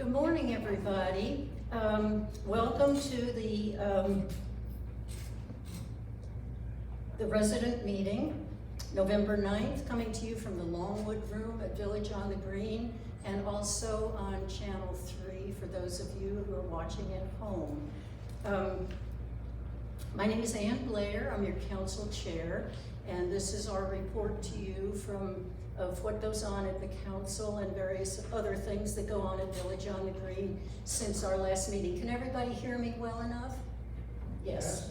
Good morning, everybody. Welcome to the resident meeting, November 9th, coming to you from the Longwood Room at Village on the Green, and also on Channel 3 for those of you who are watching at home. My name is Ann Blair. I'm your council chair, and this is our report to you of what goes on at the council and various other things that go on at Village on the Green since our last meeting. Can everybody hear me well enough? Yes.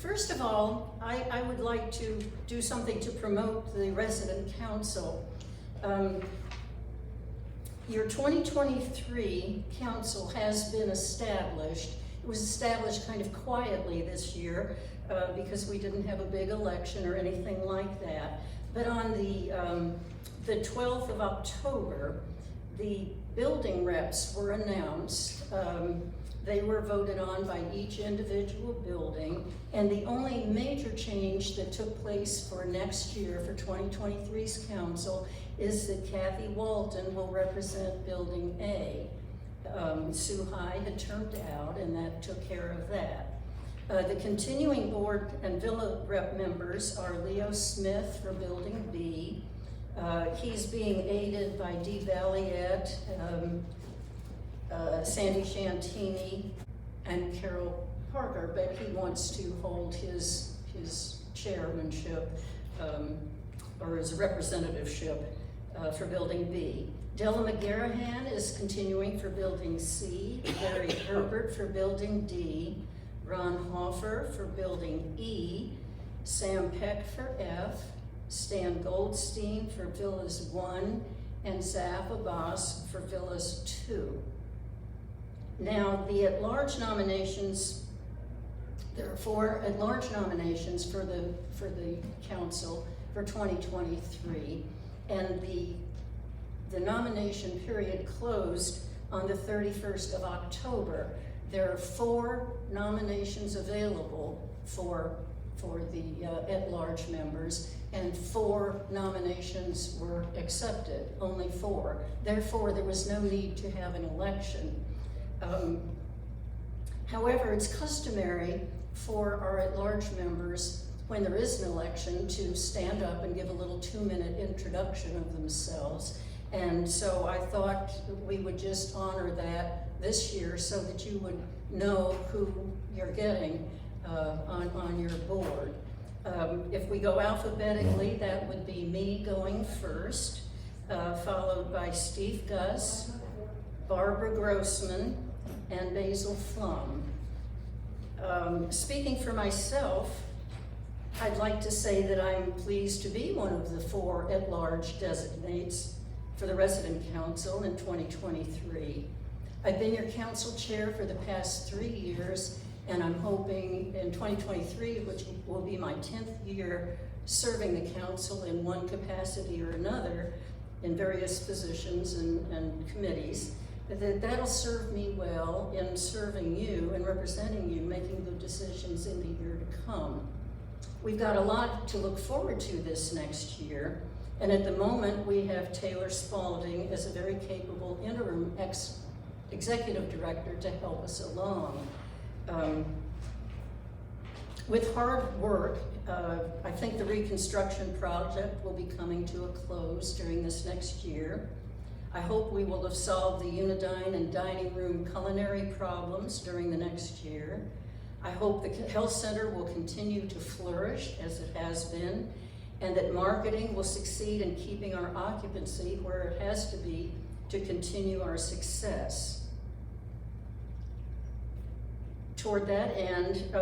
First of all, I would like to do something to promote the resident council. Your 2023 council has been established. It was established kind of quietly this year because we didn't have a big election or anything like that. But on the 12th of October, the building reps were announced. They were voted on by each individual building, and the only major change that took place for next year for 2023's council is that Kathy Walton will represent Building A. Sue High had turned out, and that took care of that. The continuing board and villa rep members are Leo Smith for Building B. He's being aided by Dee Valiette, Sandy Shantini, and Carol Parker, but he wants to hold his chairmanship or his representativeship for Building B. Della McGarahan is continuing for Building C, Barry Herbert for Building D, Ron Hoffer for Building E, Sam Peck for F, Stan Goldstein for Villas 1, and Zaf Abbas for Villas 2. Now, the at-large nominations, there are 4 at-large nominations for the council for 2023, and the nomination period closed on the 31st of October. There are 4 nominations available for the at-large members, and 4 nominations were accepted, only 4. Therefore, there was no need to have an election. However, it's customary for our at-large members, when there is an election, to stand up and give a little 2-minute introduction of themselves. And so I thought we would just honor that this year so that you would know who you're getting on your board. If we go alphabetically, that would be me going first, followed by Steve Gus, Barbara Grossman, and Basil Flum. Speaking for myself, I'd like to say that I'm pleased to be one of the 4 at-large designates for the resident council in 2023. I've been your council chair for the past 3 years, and I'm hoping in 2023, which will be my 10th year serving the council in one capacity or another in various positions and committees, that'll serve me well in serving you and representing you, making good decisions in the year to come. We've got a lot to look forward to this next year, and at the moment we have Taylor Spalding as a very capable interim executive director to help us along. With hard work, I think the reconstruction project will be coming to a close during this next year. I hope we will have solved the Unidyne and dining room culinary problems during the next year. I hope the health center will continue to flourish as it has been, and that marketing will succeed in keeping our occupancy where it has to be to continue our success. Toward that end,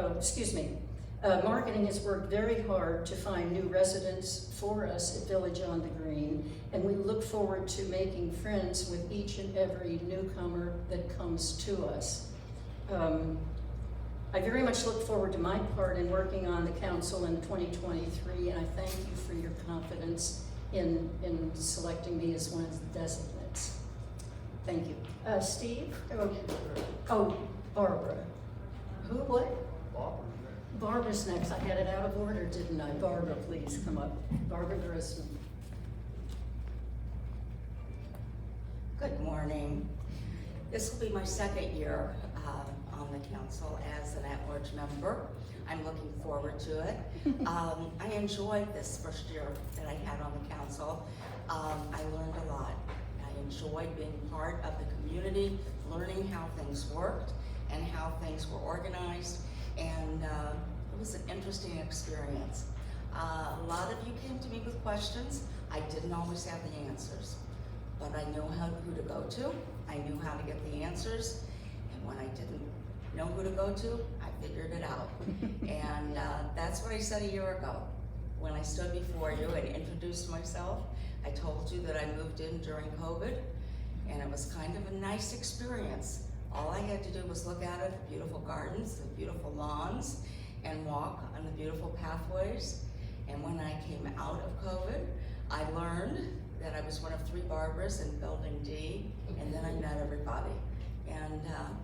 marketing has worked very hard to find new residents for us at Village on the Green, and we look forward to making friends with each and every newcomer that comes to us. I very much look forward to my part in working on the council in 2023, and I thank you for your confidence in selecting me as one of the designates. Thank you. Steve? Oh, Barbara. Who, what? Barbara's next. I had it out of order, didn't I? Barbara, please come up. Barbara Grossman. Good morning. This will be my second year on the council as an at-large member. I'm looking forward to it. I enjoyed this first year that I had on the council. I learned a lot. I enjoyed being part of the community, learning how things worked and how things were organized, and it was an interesting experience. A lot of you came to me with questions. I didn't always have the answers, but I knew who to go to. I knew how to get the answers, and when I didn't know who to go to, I figured it out. And that's what I said a year ago. When I stood before you and introduced myself, I told you that I moved in during COVID, and it was kind of a nice experience. All I had to do was look out at the beautiful gardens, the beautiful lawns, and walk on the beautiful pathways. And when I came out of COVID, I learned that I was one of 3 Barbaras in Building D, and then I met everybody. And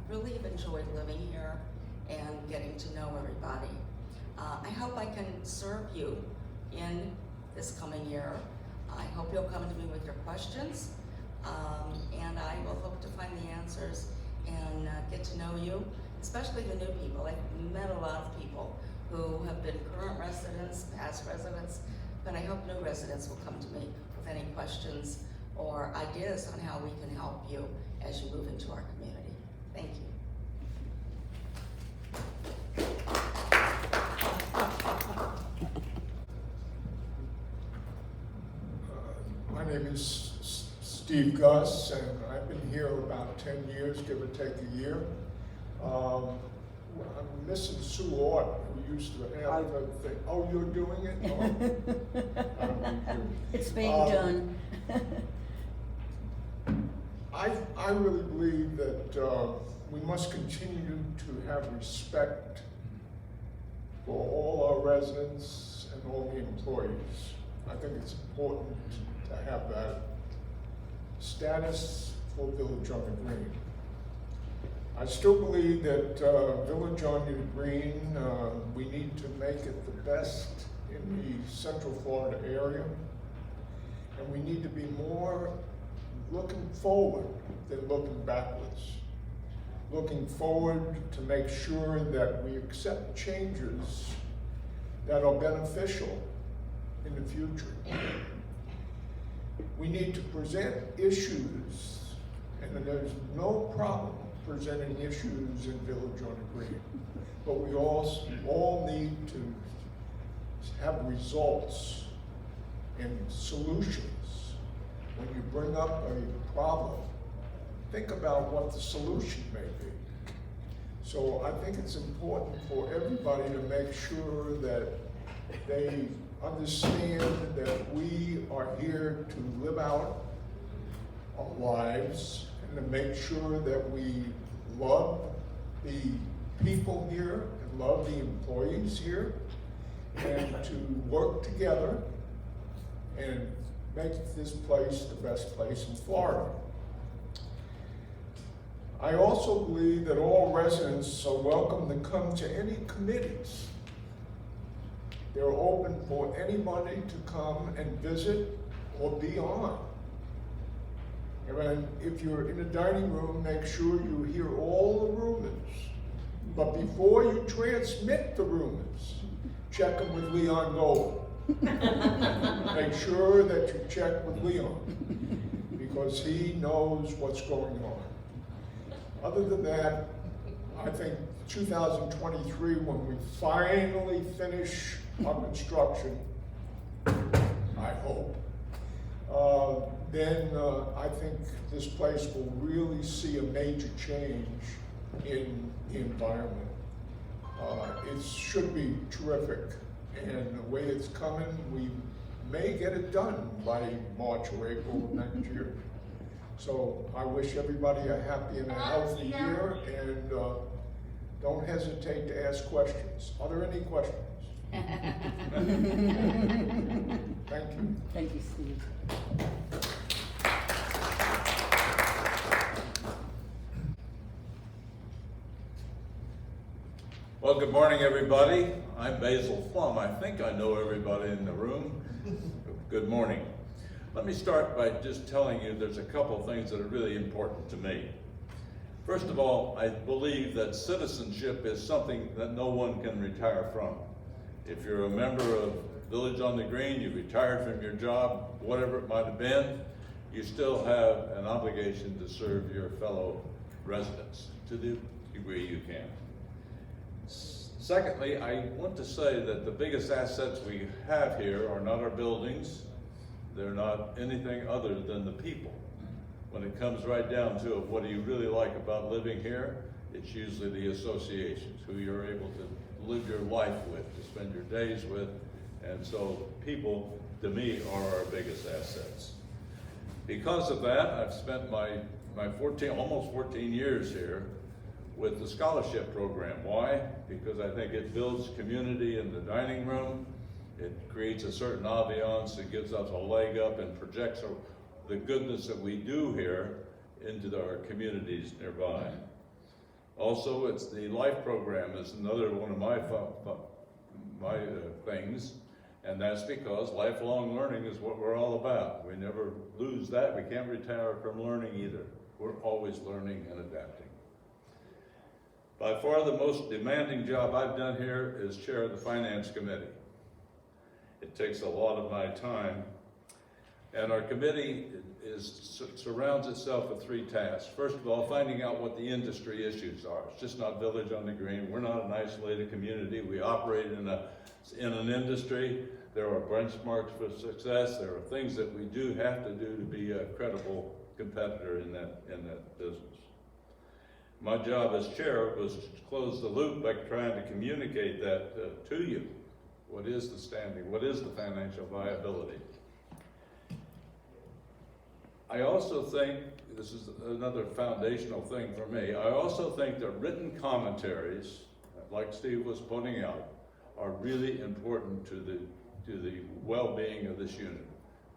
really have enjoyed living here and getting to know everybody. I hope I can serve you in this coming year. I hope you'll come to me with your questions, and I will hope to find the answers and get to know you, especially the new people. I've met a lot of people who have been current residents, past residents, but I hope new residents will come to me with any questions or ideas on how we can help you as you move into our community. Thank you. My name is Steve Gus, and I've been here about 10 years, give or take a year. I'm missing Sue Ort, who used to have the thing. Oh, you're doing it? Oh. It's being done. I really believe that we must continue to have respect for all our residents and all the employees. I think it's important to have that status for Village on the Green. I still believe that Village on the Green, we need to make it the best in the Central Florida area, and we need to be more looking forward than looking backwards. Looking forward to make sure that we accept changes that are beneficial in the future. We need to present issues, and there's no problem presenting issues in Village on the Green, but we all need to have results and solutions. When you bring up a problem, think about what the solution may be. So I think it's important for everybody to make sure that they understand that we are here to live out our lives and to make sure that we love the people here and love the employees here, and to work together and make this place the best place in Florida. I also believe that all residents are welcome to come to any committees. They're open for anybody to come and visit or be on. And if you're in a dining room, make sure you hear all the rumors. But before you transmit the rumors, check them with Leon Gold. Make sure that you check with Leon, because he knows what's going on. Other than that, I think 2023, when we finally finish our construction, I hope, then I think this place will really see a major change in the environment. It should be terrific, and the way it's coming, we may get it done by March or April of next year. So I wish everybody a happy and a healthy year, and don't hesitate to ask questions. Are there any questions? Thank you. Thank you, Steve. Well, good morning, everybody. I'm Basil Plum. I think I know everybody in the room. Good morning. Let me start by just telling you there's a couple things that are really important to me. First of all, I believe that citizenship is something that no one can retire from. If you're a member of Village on the Green, you retired from your job, whatever it might have been, you still have an obligation to serve your fellow residents to the degree you can. Secondly, I want to say that the biggest assets we have here are not our buildings. They're not anything other than the people. When it comes right down to it, what do you really like about living here? It's usually the associations, who you're able to live your life with, to spend your days with. And so people, to me, are our biggest assets. Because of that, I've spent my almost 14 years here with the scholarship program. Why? Because I think it builds community in the dining room. It creates a certain ambiance. It gives us a leg up and projects the goodness that we do here into our communities nearby. Also, it's the Life program is another one of my things, and that's because lifelong learning is what we're all about. We never lose that. We can't retire from learning either. We're always learning and adapting. By far the most demanding job I've done here is chair of the Finance Committee. It takes a lot of my time, and our committee surrounds itself with three tasks. First of all, finding out what the industry issues are. It's just not Village on the Green. We're not an isolated community. We operate in an industry. There are benchmarks for success. There are things that we do have to do to be a credible competitor in that business. My job as chair was to close the loop by trying to communicate that to you. What is the standing? What is the financial viability? I also think, this is another foundational thing for me, I also think that written commentaries, like Steve was pointing out, are really important to the well-being of this unit.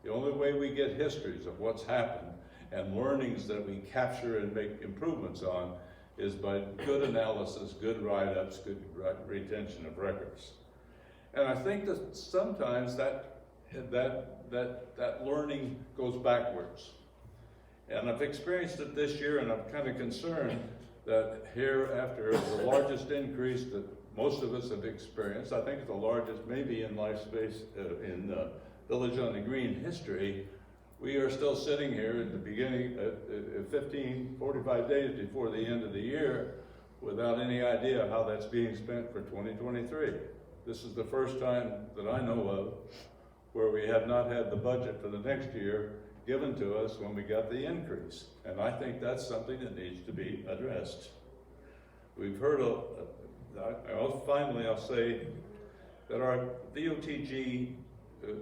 The only way we get histories of what's happened and learnings that we capture and make improvements on is by good analysis, good write-ups, good retention of records. And I think that sometimes that learning goes backwards. And I've experienced it this year, and I'm kind of concerned that here, after the largest increase that most of us have experienced, I think the largest maybe in life space in Village on the Green history, we are still sitting here at the beginning, 45 days before the end of the year, without any idea how that's being spent for 2023. This is the first time that I know of where we have not had the budget for the next year given to us when we got the increase. And I think that's something that needs to be addressed. We've heard finally I'll say that our VOTG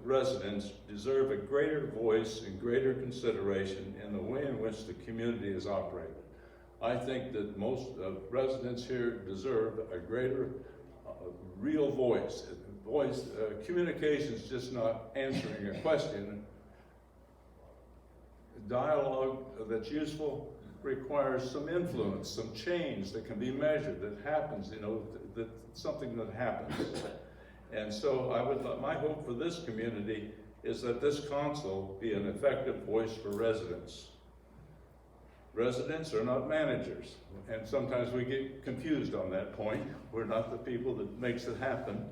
residents deserve a greater voice and greater consideration in the way in which the community is operated. I think that most residents here deserve a greater real voice. Communication is just not answering a question. Dialogue that's useful requires some influence, some change that can be measured, that happens, that something that happens. And so my hope for this community is that this council be an effective voice for residents. Residents are not managers, and sometimes we get confused on that point. We're not the people that makes it happen,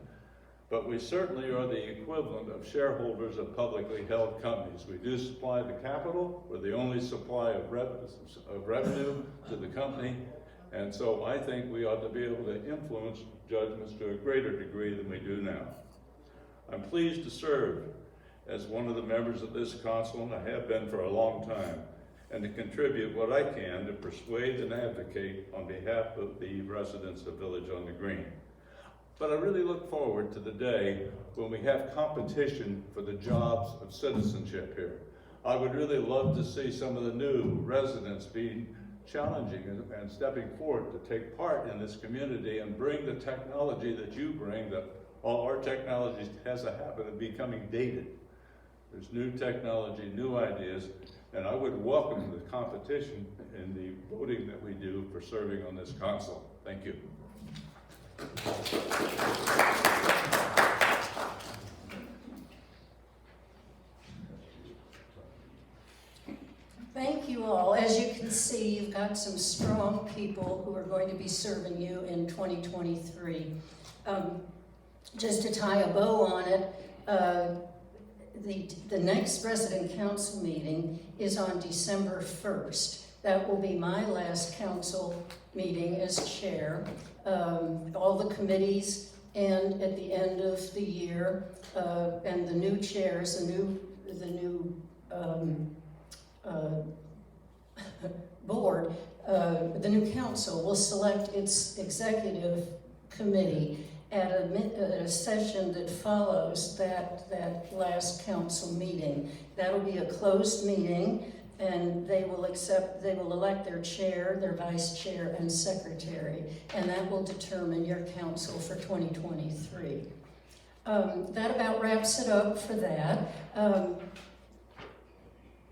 but we certainly are the equivalent of shareholders of publicly held companies. We do supply the capital. We're the only supply of revenue to the company, and so I think we ought to be able to influence judgments to a greater degree than we do now. I'm pleased to serve as one of the members of this council, and I have been for a long time, and to contribute what I can to persuade and advocate on behalf of the residents of Village on the Green. But I really look forward to the day when we have competition for the jobs of citizenship here. I would really love to see some of the new residents being challenging and stepping forward to take part in this community and bring the technology that you bring, that all our technology has a habit of becoming dated. There's new technology, new ideas, and I would welcome the competition in the voting that we do for serving on this council. Thank you. Thank you all. As you can see, you've got some strong people who are going to be serving you in 2023. Just to tie a bow on it, the next resident council meeting is on December 1st. That will be my last council meeting as chair. All the committees, and at the end of the year, and the new chairs, the new board, the new council will select its executive committee at a session that follows that last council meeting. That'll be a closed meeting, and they will elect their chair, their vice chair, and secretary, and that will determine your council for 2023. That about wraps it up for that.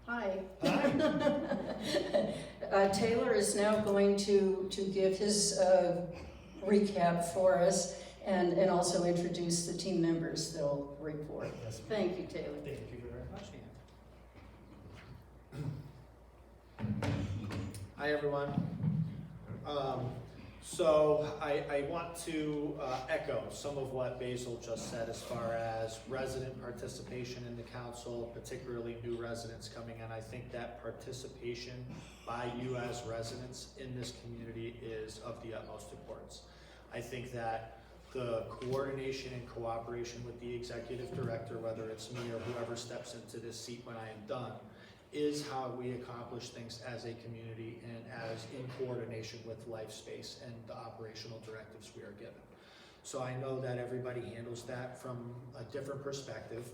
Hi. Taylor is now going to give his recap for us and also introduce the team members they'll report. Yes, ma'am. Thank you, Taylor. Thank you very much, Ann. Hi, everyone. So I want to echo some of what Basil just said as far as resident participation in the council, particularly new residents coming in. I think that participation by you as residents in this community is of the utmost importance. I think that the coordination and cooperation with the executive director, whether it's me or whoever steps into this seat when I am done, is how we accomplish things as a community and as in coordination with LifeSpace and the operational directives we are given. So I know that everybody handles that from a different perspective.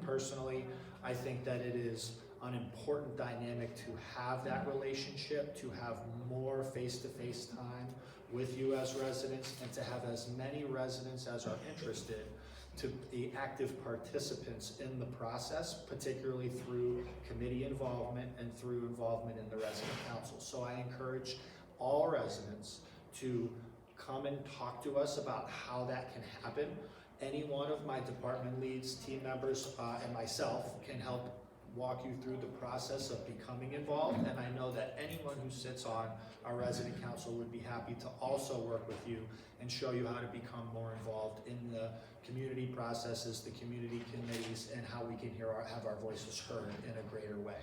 Personally, I think that it is an important dynamic to have that relationship, to have more face-to-face time with you as residents, and to have as many residents as are interested to be active participants in the process, particularly through committee involvement and through involvement in the resident council. So I encourage all residents to come and talk to us about how that can happen. Any one of my department leads, team members, and myself can help walk you through the process of becoming involved, and I know that anyone who sits on our resident council would be happy to also work with you and show you how to become more involved in the community processes, the community committees, and how we can have our voices heard in a greater way.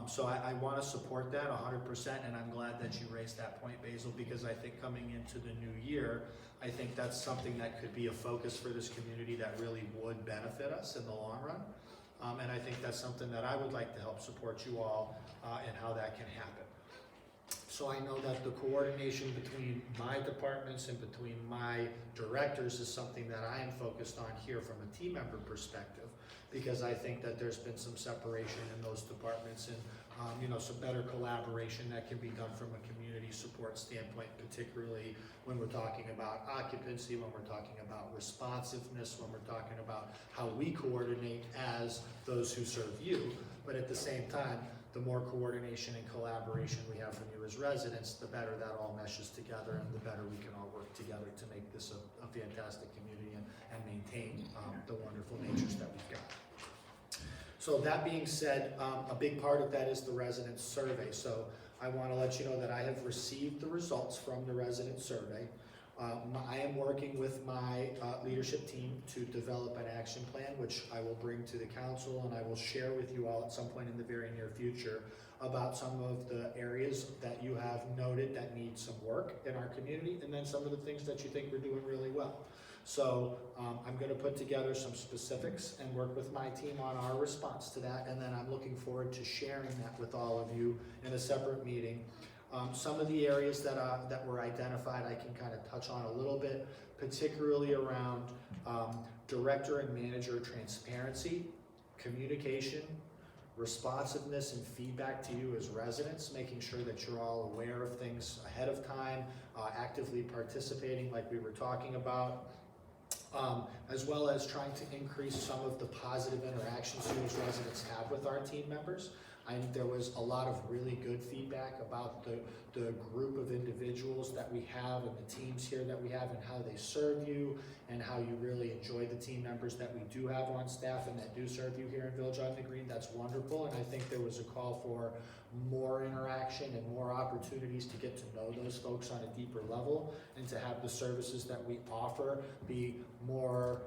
So I want to support that 100%, and I'm glad that you raised that point, Basil, because I think coming into the new year, I think that's something that could be a focus for this community that really would benefit us in the long run. And I think that's something that I would like to help support you all in how that can happen. So I know that the coordination between my departments and between my directors is something that I am focused on here from a team member perspective, because I think that there's been some separation in those departments and some better collaboration that can be done from a community support standpoint, particularly when we're talking about occupancy, when we're talking about responsiveness, when we're talking about how we coordinate as those who serve you. But at the same time, the more coordination and collaboration we have from you as residents, the better that all meshes together, and the better we can all work together to make this a fantastic community and maintain the wonderful natures that we've got. So that being said, a big part of that is the resident survey. So I want to let you know that I have received the results from the resident survey. I am working with my leadership team to develop an action plan, which I will bring to the council, and I will share with you all at some point in the very near future about some of the areas that you have noted that need some work in our community, and then some of the things that you think we're doing really well. So I'm going to put together some specifics and work with my team on our response to that, and then I'm looking forward to sharing that with all of you in a separate meeting. Some of the areas that were identified I can kind of touch on a little bit, particularly around director and manager transparency, communication, responsiveness and feedback to you as residents, making sure that you're all aware of things ahead of time, actively participating like we were talking about, as well as trying to increase some of the positive interactions you as residents have with our team members. There was a lot of really good feedback about the group of individuals that we have and the teams here that we have and how they serve you and how you really enjoy the team members that we do have on staff and that do serve you here in Village on the Green. That's wonderful, and I think there was a call for more interaction and more opportunities to get to know those folks on a deeper level and to have the services that we offer be more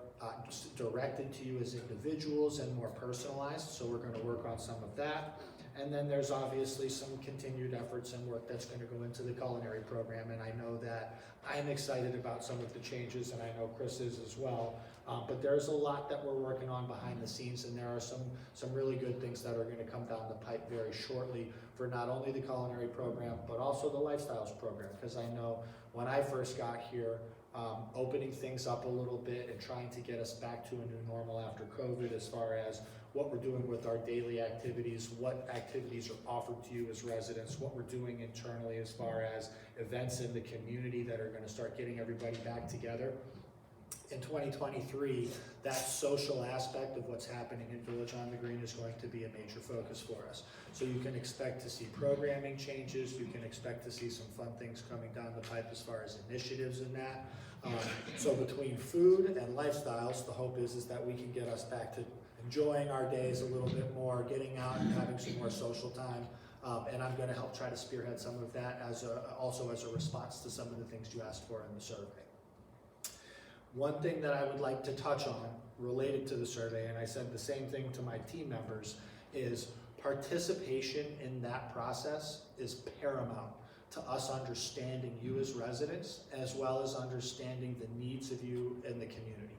just directed to you as individuals and more personalized. So we're going to work on some of that. And then there's obviously some continued efforts and work that's going to go into the culinary program, and I know that I'm excited about some of the changes, and I know Chris is as well. But there's a lot that we're working on behind the scenes, and there are some really good things that are going to come down the pipe very shortly for not only the culinary program, but also the lifestyles program, because I know when I first got here, opening things up a little bit and trying to get us back to a new normal after COVID as far as what we're doing with our daily activities, what activities are offered to you as residents, what we're doing internally as far as events in the community that are going to start getting everybody back together. In 2023, that social aspect of what's happening in Village on the Green is going to be a major focus for us. So you can expect to see programming changes, you can expect to see some fun things coming down the pipe as far as initiatives in that. So between food and lifestyles, the hope is that we can get us back to enjoying our days a little bit more, getting out and having some more social time. And I'm going to help try to spearhead some of that also as a response to some of the things you asked for in the survey. One thing that I would like to touch on related to the survey, and I said the same thing to my team members, is participation in that process is paramount to us understanding you as residents, as well as understanding the needs of you in the community.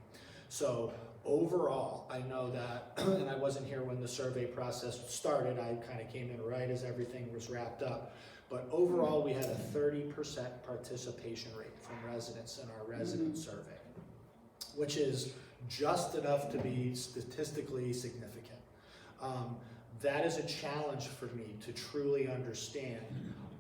So overall, I know that, and I wasn't here when the survey process started, I kind of came in right as everything was wrapped up, but overall we had a 30% participation rate from residents in our resident survey, which is just enough to be statistically significant. That is a challenge for me to truly understand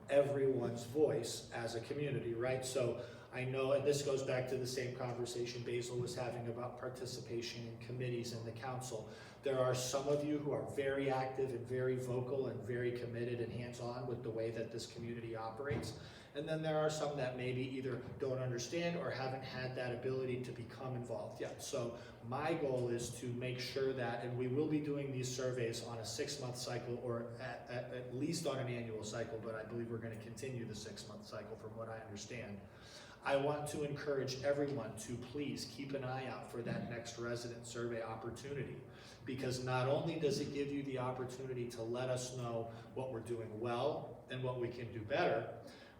everyone's voice as a community, right? So I know, and this goes back to the same conversation Basil was having about participation in committees in the council. There are some of you who are very active and very vocal and very committed and hands-on with the way that this community operates. And then there are some that maybe either don't understand or haven't had that ability to become involved yet. So my goal is to make sure that, and we will be doing these surveys on a 6-month cycle or at least on an annual cycle, but I believe we're going to continue the 6-month cycle from what I understand. I want to encourage everyone to please keep an eye out for that next resident survey opportunity, because not only does it give you the opportunity to let us know what we're doing well and what we can do better,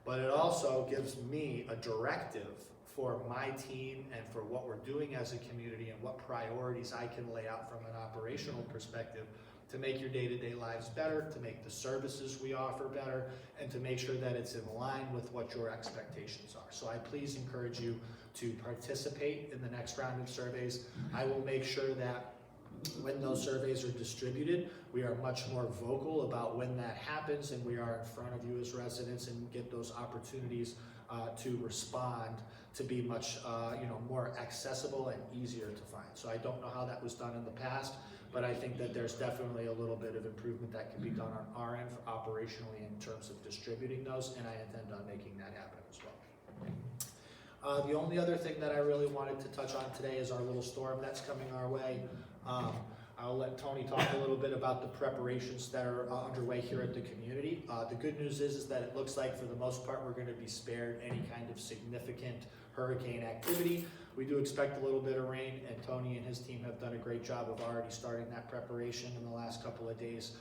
but it also gives me a directive for my team and for what we're doing as a community and what priorities I can lay out from an operational perspective to make your day-to-day lives better, to make the services we offer better, and to make sure that it's in line with what your expectations are. So I please encourage you to participate in the next round of surveys. I will make sure that when those surveys are distributed, we are much more vocal about when that happens, and we are in front of you as residents and get those opportunities to respond to be much more accessible and easier to find. So I don't know how that was done in the past, but I think that there's definitely a little bit of improvement that can be done on our end operationally in terms of distributing those, and I intend on making that happen as well. The only other thing that I really wanted to touch on today is our little storm that's coming our way. I'll let Tony talk a little bit about the preparations that are underway here at the community. The good news is that it looks like for the most part we're going to be spared any kind of significant hurricane activity. We do expect a little bit of rain, and Tony and his team have done a great job of already starting that preparation in the last couple of days.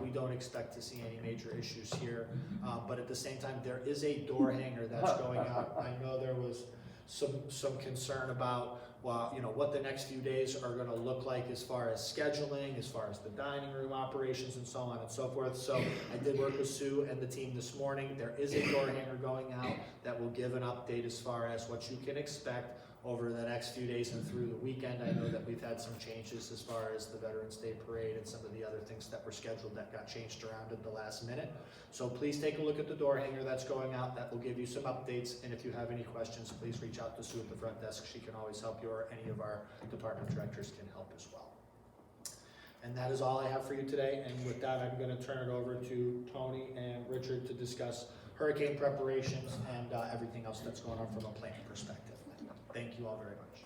We don't expect to see any major issues here, but at the same time there is a door hanger that's going out. I know there was some concern about what the next few days are going to look like as far as scheduling, as far as the dining room operations and so on and so forth. So I did work with Sue and the team this morning. There is a door hanger going out that will give an update as far as what you can expect over the next few days and through the weekend. I know that we've had some changes as far as the Veterans Day Parade and some of the other things that were scheduled that got changed around at the last minute. So please take a look at the door hanger that's going out. That will give you some updates, and if you have any questions, please reach out to Sue at the front desk. She can always help you, or any of our department directors can help as well. And that is all I have for you today, and with that, I'm gonna turn it over to Tony and Richard to discuss hurricane preparations and everything else that's going on from a planning perspective. Thank you all very much.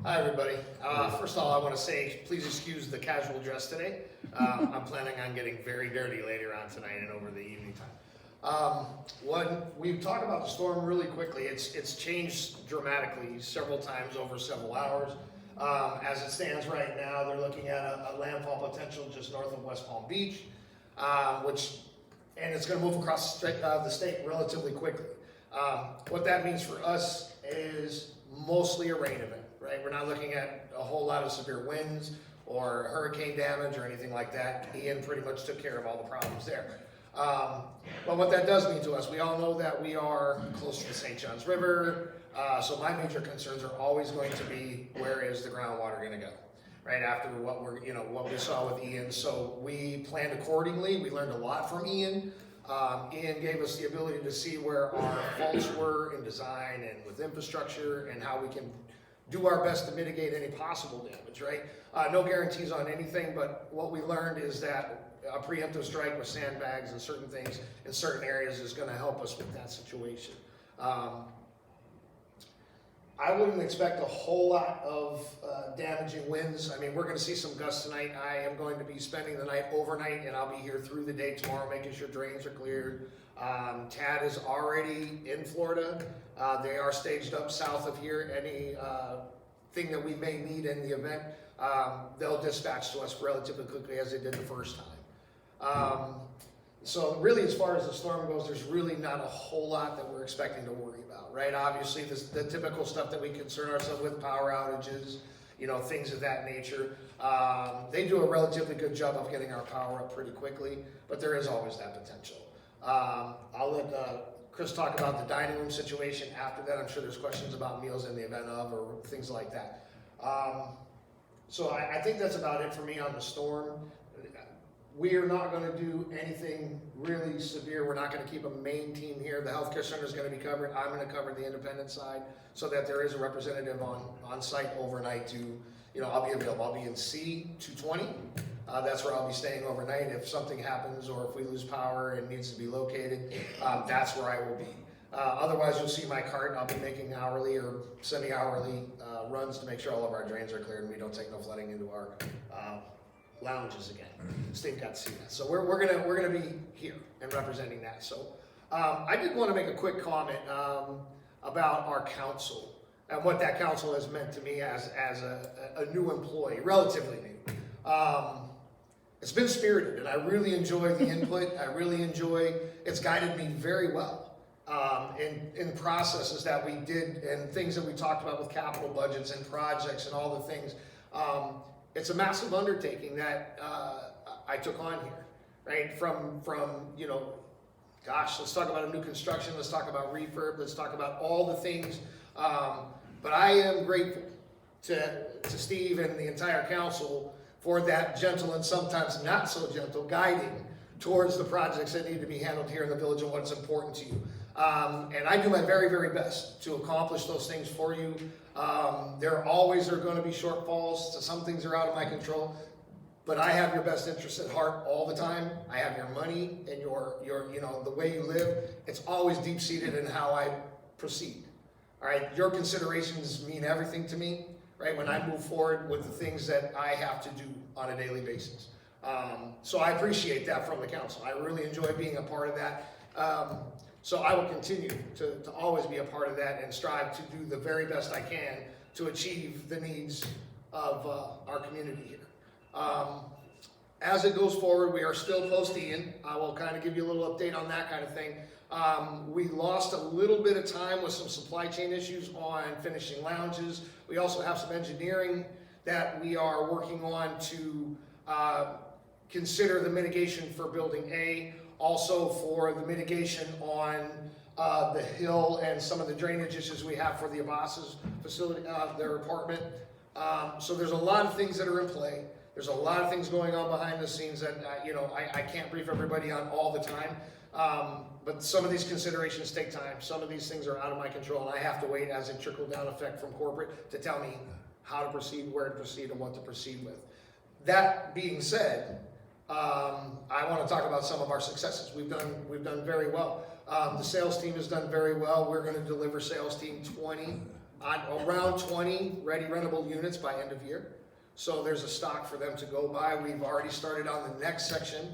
Hi, everybody. First of all, I want to say, please excuse the casual dress today. I'm planning on getting very dirty later on tonight and over the evening time. When we talk about the storm really quickly, it's changed dramatically several times over several hours. As it stands right now, they're looking at a landfall potential just north of West Palm Beach, and it's going to move across the state relatively quickly. What that means for us is mostly a rain event, right? We're not looking at a whole lot of severe winds or hurricane damage or anything like that. Ian pretty much took care of all the problems there. But what that does mean to us, we all know that we are close to the St. Johns River, so my major concerns are always going to be, where is the groundwater going to go? Right after what we saw with Ian. So we planned accordingly. We learned a lot from Ian. Ian gave us the ability to see where our faults were in design and with infrastructure and how we can do our best to mitigate any possible damage, right? No guarantees on anything, but what we learned is that a preemptive strike with sandbags and certain things in certain areas is going to help us with that situation. I wouldn't expect a whole lot of damaging winds. I mean, we're going to see some gusts tonight. I am going to be spending the night overnight, and I'll be here through the day tomorrow, making sure drains are cleared. TAD is already in Florida. They are staged up south of here. Any thing that we may need in the event, they'll dispatch to us relatively quickly as they did the first time. So really, as far as the storm goes, there's really not a whole lot that we're expecting to worry about, right? Obviously, the typical stuff that we concern ourselves with, power outages, things of that nature. They do a relatively good job of getting our power up pretty quickly, but there is always that potential. I'll let Chris talk about the dining room situation after that. I'm sure there's questions about meals in the event of or things like that. So I think that's about it for me on the storm. We are not going to do anything really severe. We're not going to keep a main team here. The healthcare center is going to be covered. I'm going to cover the independent side so that there is a representative on site overnight to, I'll be available. I'll be in C220. That's where I'll be staying overnight. If something happens or if we lose power and needs to be located, that's where I will be. Otherwise, you'll see my cart. I'll be making hourly or semi-hourly runs to make sure all of our drains are cleared and we don't take no flooding into our lounges again. Steve got to see that. So we're gonna be here and representing that. So I did want to make a quick comment about our council and what that council has meant to me as a new employee, relatively new. It's been spirited, and I really enjoy the input. I really enjoy. It's guided me very well in processes that we did and things that we talked about with capital budgets and projects and all the things. It's a massive undertaking that I took on here, right? From let's talk about a new construction, let's talk about refurb, let's talk about all the things. But I am grateful to Steve and the entire council for that gentle and sometimes not so gentle guiding towards the projects that need to be handled here in the village and what's important to you. And I do my very, very best to accomplish those things for you. There always are going to be shortfalls. Some things are out of my control, but I have your best interests at heart all the time. I have your money and your the way you live. It's always deep-seated in how I proceed. All right, your considerations mean everything to me, right? When I move forward with the things that I have to do on a daily basis. So I appreciate that from the council. I really enjoy being a part of that. So I will continue to always be a part of that and strive to do the very best I can to achieve the needs of our community here. As it goes forward, we are still post-Ian. I will kind of give you a little update on that kind of thing. We lost a little bit of time with some supply chain issues on finishing lounges. We also have some engineering that we are working on to consider the mitigation for Building A. Also for the mitigation on the hill and some of the drainage issues we have for the Abbas's facility, their apartment. So there's a lot of things that are in play. There's a lot of things going on behind the scenes that I can't brief everybody on all the time. But some of these considerations take time. Some of these things are out of my control, and I have to wait as a trickle-down effect from corporate to tell me, how to proceed, where to proceed, and what to proceed with. That being said, I want to talk about some of our successes. We've done very well. The sales team has done very well. We're going to deliver sales team around 20 ready rentable units by end of year. So there's a stock for them to go by. We've already started on the next section.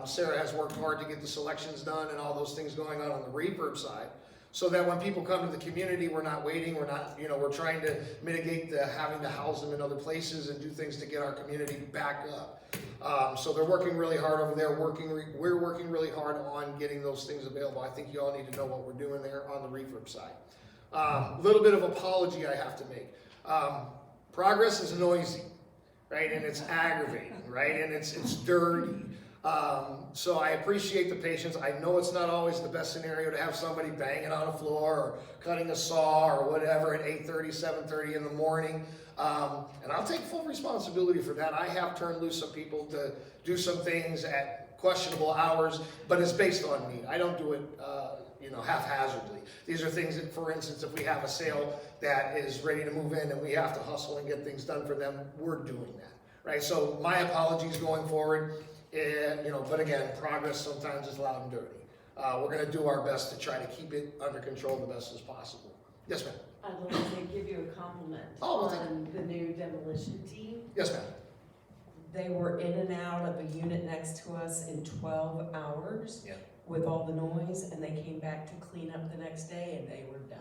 Sarah has worked hard to get the selections done and all those things going on the refurb side, so that when people come to the community, we're not waiting, we're trying to mitigate having to house them in other places and do things to get our community back up. So they're working really hard over there. We're working really hard on getting those things available. I think you all need to know what we're doing there on the refurb side. A little bit of apology I have to make. Progress is noisy, right? And it's aggravating, right? And it's dirty. So I appreciate the patience. I know it's not always the best scenario to have somebody banging on the floor or cutting a saw or whatever at 8:30, 7:30 in the morning. And I'll take full responsibility for that. I have turned loose some people to do some things at questionable hours, but it's based on me. I don't do it, haphazardly. These are things that, for instance, if we have a sale that is ready to move in and we have to hustle and get things done for them, we're doing that, right? So my apologies going forward. But again, progress sometimes is loud and dirty. We're going to do our best to try to keep it under control the best as possible. Yes, ma'am. I'd like to give you a compliment Oh, well, thank on the new demolition team. Yes, ma'am. They were in and out of a unit next to us in 12 hours Yeah. with all the noise, and they came back to clean up the next day, and they were done.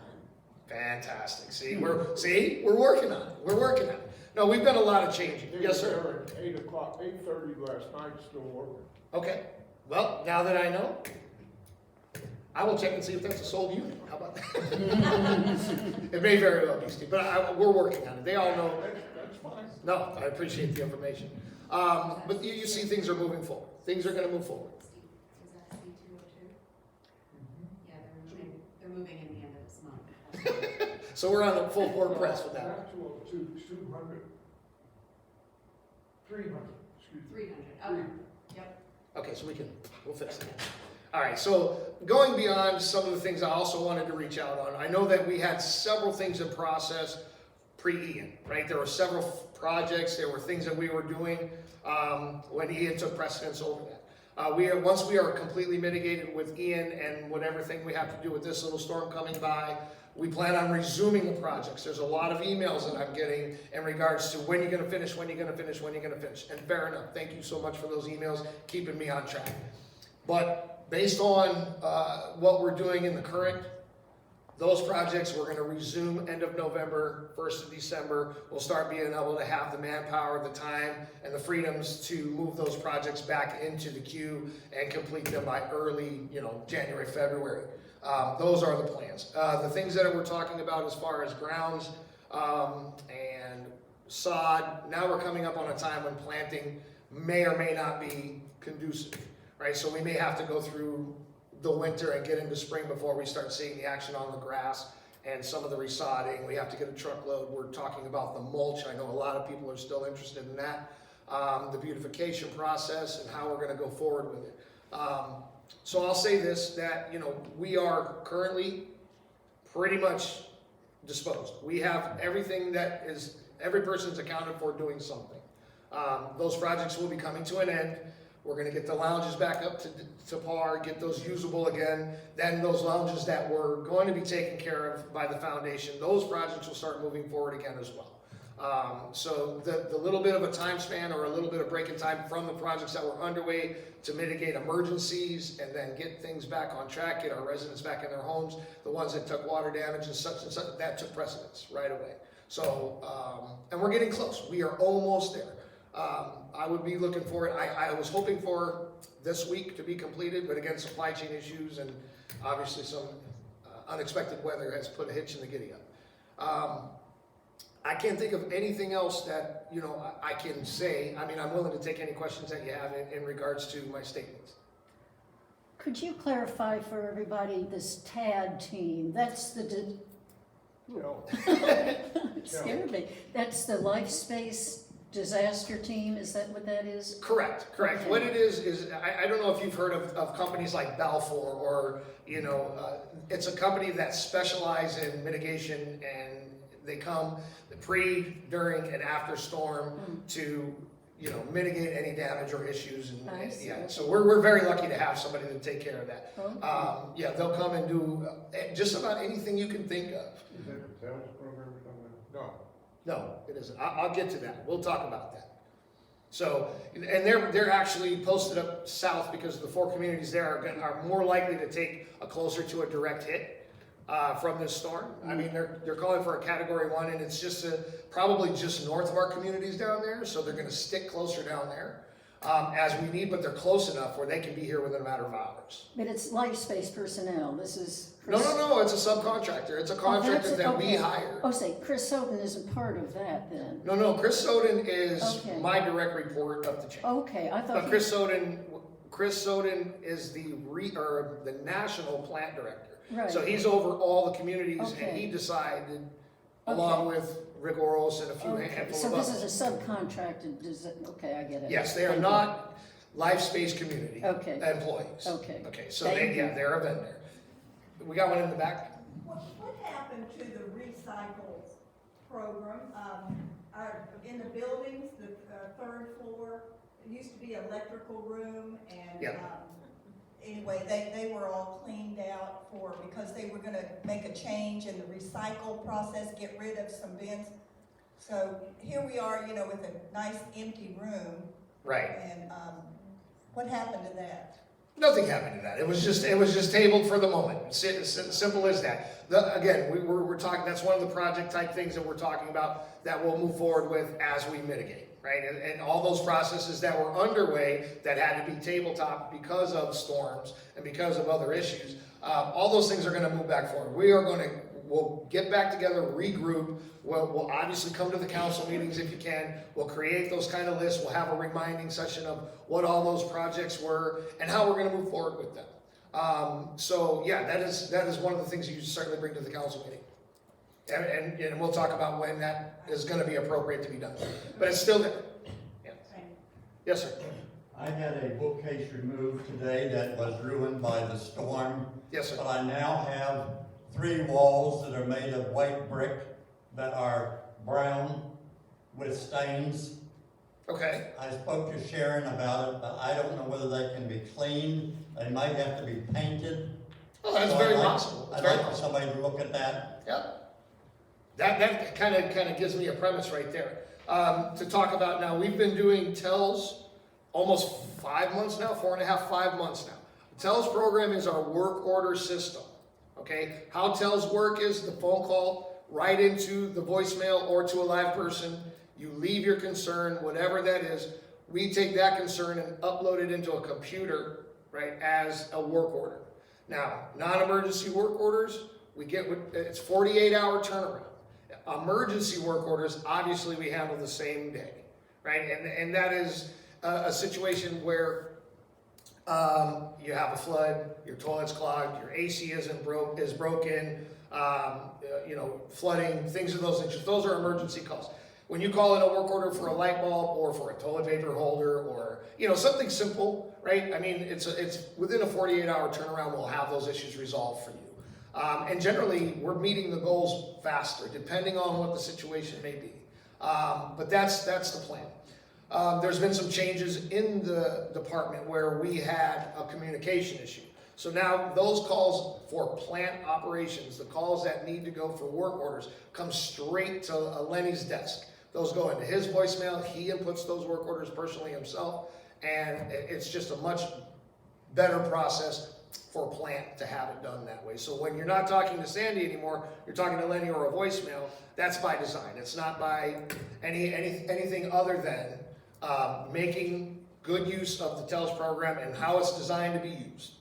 Fantastic. We're working on it. We're working on it. No, we've done a lot of changing. They Yes, were sir. there at 8 o'clock, 8:30 last night, still working. Okay. Well, now that I know, I will check and see if that's a sold unit. How about that? It may very well be, Steve, but we're working on it. They all know. That's fine. No, I appreciate the information. But you see things are moving forward. Things are going to move forward. Is that C202? Yeah, they're moving in the end of this month. So we're on the full court press with that. Actual 200, 300, excuse me. 300, okay, yep. Okay, so we'll fix that. All right, so going beyond some of the things I also wanted to reach out on, I know that we had several things in process pre-Ian, right? There were several projects, there were things that we were doing when Ian took precedence over that. Once we are completely mitigated with Ian and whatever thing we have to do with this little storm coming by, we plan on resuming the projects. There's a lot of emails that I'm getting in regards to when you're going to finish, when you're going to finish, when you're going to finish. And fair enough. Thank you so much for those emails, keeping me on track. But based on what we're doing in the current, those projects we're going to resume end of November, 1st of December. We'll start being able to have the manpower, the time, and the freedoms to move those projects back into the queue and complete them by early, January, February. Those are the plans. The things that we're talking about as far as grounds and sod, now we're coming up on a time when planting may or may not be conducive, right? So we may have to go through the winter and get into spring before we start seeing the action on the grass and some of the resodding. We have to get a truckload. We're talking about the mulch. I know a lot of people are still interested in that. The beautification process and how we're going to go forward with it. So I'll say this, that, we are currently pretty much disposed. We have everything that is, every person's accounted for doing something. Those projects will be coming to an end. We're going to get the lounges back up to par, get those usable again. Then those lounges that were going to be taken care of by the foundation, those projects will start moving forward again as well. So the little bit of a time span or a little bit of break in time from the projects that were underway to mitigate emergencies and then get things back on track, get our residents back in their homes, the ones that took water damage and such, that took precedence right away. So, and we're getting close. We are almost there. I would be looking for it. I was hoping for this week to be completed, but again, supply chain issues and obviously some unexpected weather has put a hitch in the giddy up. I can't think of anything else that, I can say. I mean, I'm willing to take any questions that you have in regards to my statements. Could you clarify for everybody this TAD team? That's the, No. it scared me. That's the Life Space Disaster Team, is that what that is? Correct. Okay. What it is I don't know if you've heard of companies like Balfour or, it's a company that specializes in mitigation and They come the pre, during, and after storm to, you know, mitigate any damage or issues. And I see. yeah, so we're very lucky to have somebody to take care of that. Okay. Yeah, they'll come and do just about anything you can think of. Is that the sales program or something? No. No, it isn't. I'll get to that. We'll talk about that. So, and they're actually posted up south because the 4 communities there are more likely to take a closer to a direct hit from this storm. I mean, they're calling for a Category 1, and it's just probably just north of our communities down there, so they're going to stick closer down there as we need, but they're close enough where they can be here within a matter of hours. But it's LifeSpace personnel, this is. No, it's a subcontractor. It's a contractor that's- that we okay. hire. Oh, say, Chris Soden isn't part of that then? No, Chris Soden is Okay. my direct report of the chain. Okay, I thought. But Chris Soden is the national plant director. Right. So he's over all the communities, and Okay. he decided, along with Rick Oros and a few Okay, handful so of this others. is a subcontracted, okay, I get it. Yes, they are Thank you. not LifeSpace community Okay. employees. Okay. Okay, so Thank you. they're a vendor. We got one in the back? What happened to the recycle program? In the buildings, the 3rd floor, it used to be electrical room and, Yeah. anyway, they were all cleaned out because they were gonna make a change in the recycle process, get rid of some bins. So here we are, you know, with a nice empty room, Right. and, what happened to that? Nothing happened to that. It was just tabled for the moment. Simple as that. Again, we're talking, that's one of the project type things that we're talking about that we'll move forward with as we mitigate, right? And all those processes that were underway that had to be tabletop because of storms and because of other issues, all those things are gonna move back forward. We'll get back together, regroup. We'll obviously come to the council meetings if you can. We'll create those kind of lists. We'll have a reminding session of what all those projects were and how we're gonna move forward with them. So yeah, that is one of the things you certainly bring to the council meeting. And we'll talk about when that is gonna be appropriate to be done. But it's still there. Yeah. Yes, sir. I had a bookcase removed today that was ruined by the storm. Yes, sir. But I now have 3 walls that are made of white brick that are brown with stains. Okay. I spoke to Sharon about it, but I don't know whether they can be cleaned. They might have to be painted. Oh, that's So very I'd like- possible. It's I'd very like for possible. somebody to look at that. Yeah. That kind of gives me a premise right there. To talk about now, we've been doing TELS almost 5 months now, 4.5, 5 months now. The TELS program is our work order system. Okay, how TELS work is the phone call right into the voicemail or to a live person. You leave your concern, whatever that is. We take that concern and upload it into a computer, right, as a work order. Now, non-emergency work orders, it's 48-hour turnaround. Emergency work orders, obviously, we handle the same day, right? And that is a situation where you have a flood, your toilet's clogged, your AC is broken, you know, flooding, things of those natures. Those are emergency calls. When you call in a work order for a light bulb or for a toilet paper holder or, you know, something simple, right? I mean, it's within a 48-hour turnaround, we'll have those issues resolved for you. And generally, we're meeting the goals faster, depending on what the situation may be. But that's the plan. There's been some changes in the department where we had a communication issue. So now those calls for plant operations, the calls that need to go for work orders, come straight to Lenny's desk. Those go into his voicemail. He inputs those work orders personally himself. And it's just a much better process for a plant to have it done that way. So when you're not talking to Sandy anymore, you're talking to Lenny or a voicemail. That's by design. It's not by anything other than making good use of the TELS program and how it's designed to be used.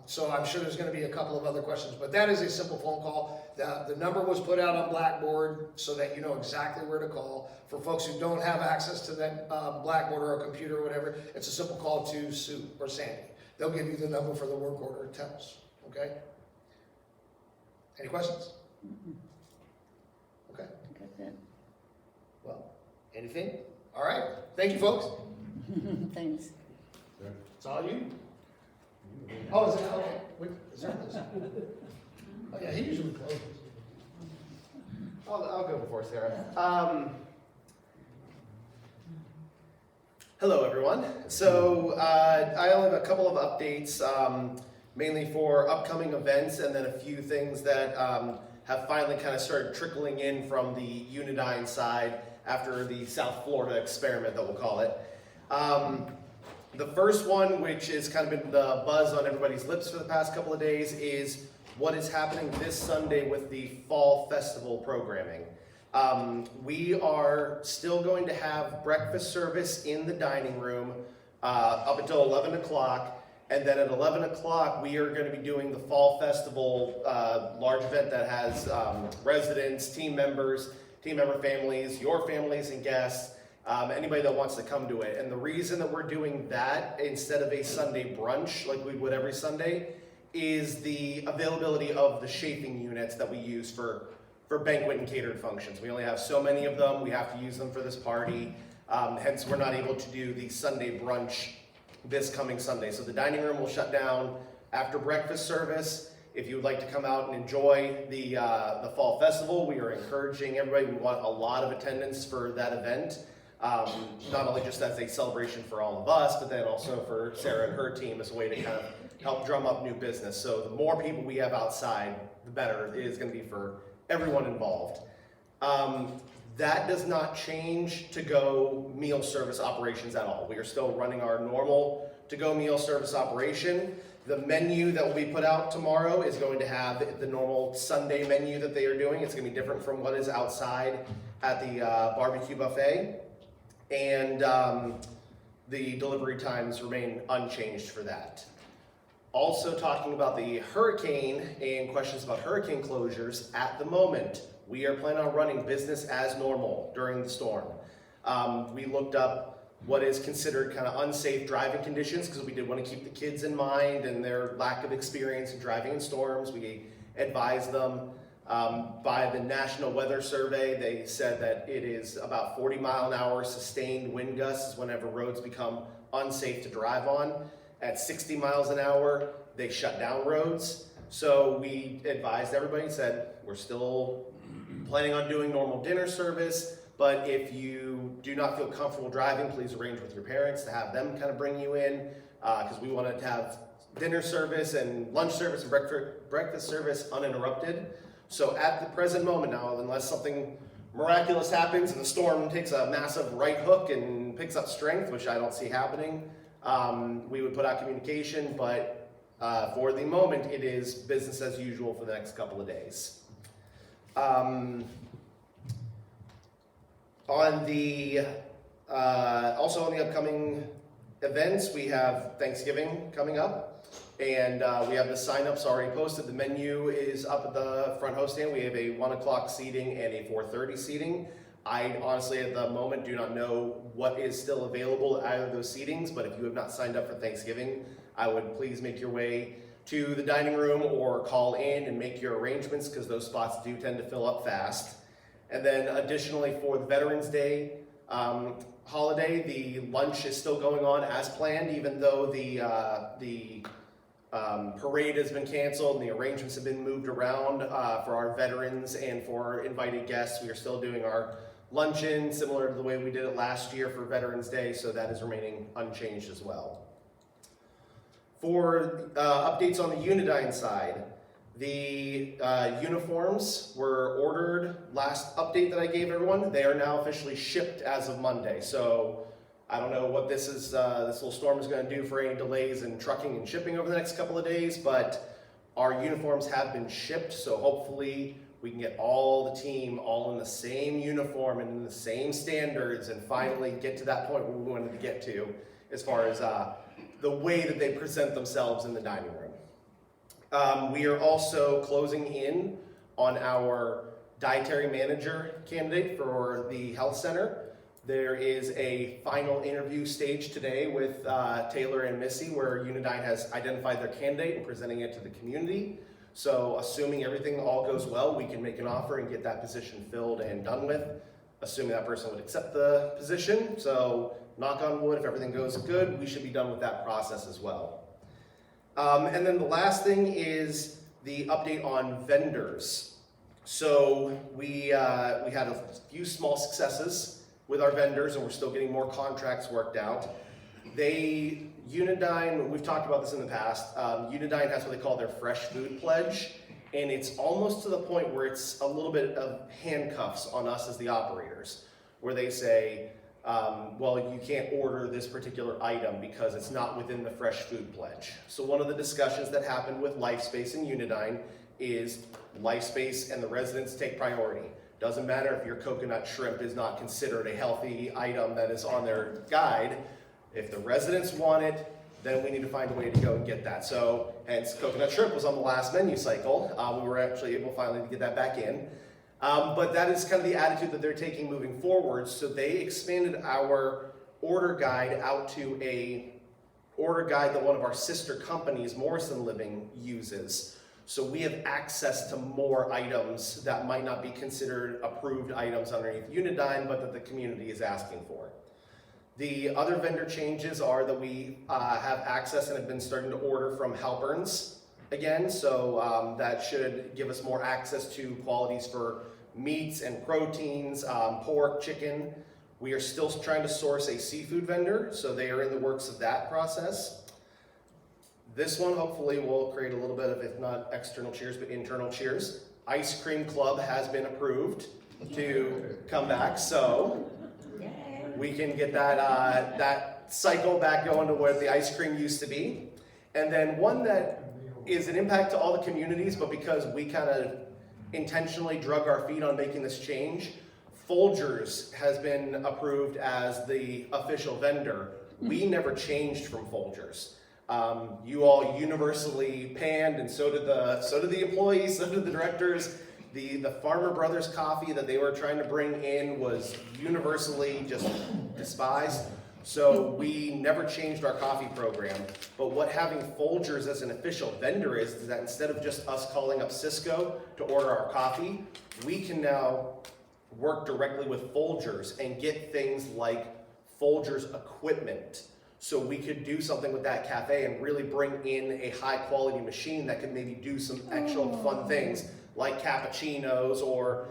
So I'm sure there's going to be a couple of other questions, but that is a simple phone call. The number was put out on Blackboard so that you know exactly where to call. For folks who don't have access to that Blackboard or a computer or whatever, it's a simple call to Sue or Sandy. They'll give you the number for the work order TELS. Okay? Any questions? Okay. Got that. Well, anything? All right. Thank you, folks. Thanks. It's all you. Oh, is it? Okay. Wait, is there this? Oh, yeah, he usually closes. I'll go before Sarah. Hello, everyone. So I only have a couple of updates, mainly for upcoming events, and then a few things that have finally kind of started trickling in from the Unidyne side after the South Florida experiment, that we'll call it. The first one, which has kind of been the buzz on everybody's lips for the past couple of days, is what is happening this Sunday with the Fall Festival programming. We are still going to have breakfast service in the dining room up until 11 o'clock, and then at 11 o'clock we are going to be doing the Fall Festival large event that has residents, team member families, your families and guests, anybody that wants to come to it. And the reason that we're doing that instead of a Sunday brunch like we would every Sunday is the availability of the shaping units that we use for banquet and catered functions. We only have so many of them. We have to use them for this party. Hence, we're not able to do the Sunday brunch this coming Sunday. So the dining room will shut down after breakfast service. If you would like to come out and enjoy the Fall Festival, we are encouraging everybody. We want a lot of attendance for that event. Not only just as a celebration for all of us, but then also for Sarah and her team as a way to kind of help drum up new business. So the more people we have outside, the better it is going to be for everyone involved. That does not change to-go meal service operations at all. We are still running our normal to-go meal service operation. The menu that will be put out tomorrow is going to have the normal Sunday menu that they are doing. It's going to be different from what is outside at the barbecue buffet. And the delivery times remain unchanged for that. Also talking about the hurricane and questions about hurricane closures, at the moment, we are planning on running business as normal during the storm. We looked up what is considered kind of unsafe driving conditions because we did want to keep the kids in mind and their lack of experience in driving in storms. We advised them by the National Weather Survey. They said that it is about 40-mile-an-hour sustained wind gusts whenever roads become unsafe to drive on. At 60 miles an hour, they shut down roads. So we advised everybody and said, we're still planning on doing normal dinner service, but if you do not feel comfortable driving, please arrange with your parents to have them kind of bring you in, because we wanted to have dinner service and lunch service and breakfast service uninterrupted. So at the present moment now, unless something miraculous happens and the storm takes a massive right hook and picks up strength, which I don't see happening, we would put out communication, but for the moment, it is business as usual for the next couple of days. Also on the upcoming events, we have Thanksgiving coming up, and we have the sign-ups already posted. The menu is up at the front host stand. We have a 1 o'clock seating and a 4:30 seating. I honestly, at the moment, do not know what is still available at either of those seatings, but if you have not signed up for Thanksgiving, I would please make your way to the dining room or call in and make your arrangements, because those spots do tend to fill up fast. And then additionally, for the Veterans Day holiday, the lunch is still going on as planned, even though the parade has been canceled and the arrangements have been moved around for our veterans and for invited guests. We are still doing our luncheon similar to the way we did it last year for Veterans Day, so that is remaining unchanged as well. For updates on the Unidyne side, the uniforms were ordered last update that I gave everyone. They are now officially shipped as of Monday. So I don't know what this is. This little storm is going to do for any delays in trucking and shipping over the next couple of days, but our uniforms have been shipped. So hopefully we can get all the team all in the same uniform and in the same standards, and finally get to that point where we wanted to get to as far as the way that they present themselves in the dining room. We are also closing in on our dietary manager candidate for the health center. There is a final interview stage today with Taylor and Missy, where Unidyne has identified their candidate and presenting it to the community. So assuming everything all goes well, we can make an offer and get that position filled and done with, assuming that person would accept the position. So knock on wood, if everything goes good, we should be done with that process as well. And then the last thing is the update on vendors. So we had a few small successes with our vendors, and we're still getting more contracts worked out. Unidyne, we've talked about this in the past, Unidyne has what they call their Fresh Food Pledge, and it's almost to the point where it's a little bit of handcuffs on us as the operators, where they say, well, you can't order this particular item because it's not within the Fresh Food Pledge. So one of the discussions that happened with LifeSpace and Unidyne is LifeSpace and the residents take priority. Doesn't matter if your coconut shrimp is not considered a healthy item that is on their guide. If the residents want it, then we need to find a way to go and get that. So, hence, coconut shrimp was on the last menu cycle. We were actually able finally to get that back in. But that is kind of the attitude that they're taking moving forward. So they expanded our order guide out to a order guide that one of our sister companies, Morrison Living, uses. So we have access to more items that might not be considered approved items underneath Unidyne, but that the community is asking for. The other vendor changes are that we have access and have been starting to order from Halperns again. So that should give us more access to qualities for meats and proteins, pork, chicken. We are still trying to source a seafood vendor, so they are in the works of that process. This one hopefully will create a little bit of, if not external cheers, but internal cheers. Ice Cream Club has been approved to come back, so we can get that, that cycle back going to where the ice cream used to be. And then one that is an impact to all the communities, but because we kind of intentionally drug our feet on making this change, Folgers has been approved as the official vendor. We never changed from Folgers. You all universally panned, and so did the employees, so did the directors. The Farmer Brothers coffee that they were trying to bring in was universally just despised. So we never changed our coffee program. But what having Folgers as an official vendor is that instead of just us calling up Cisco to order our coffee, we can now work directly with Folgers and get things like Folgers equipment. So we could do something with that cafe and really bring in a high quality machine that could maybe do some actual fun things like cappuccinos or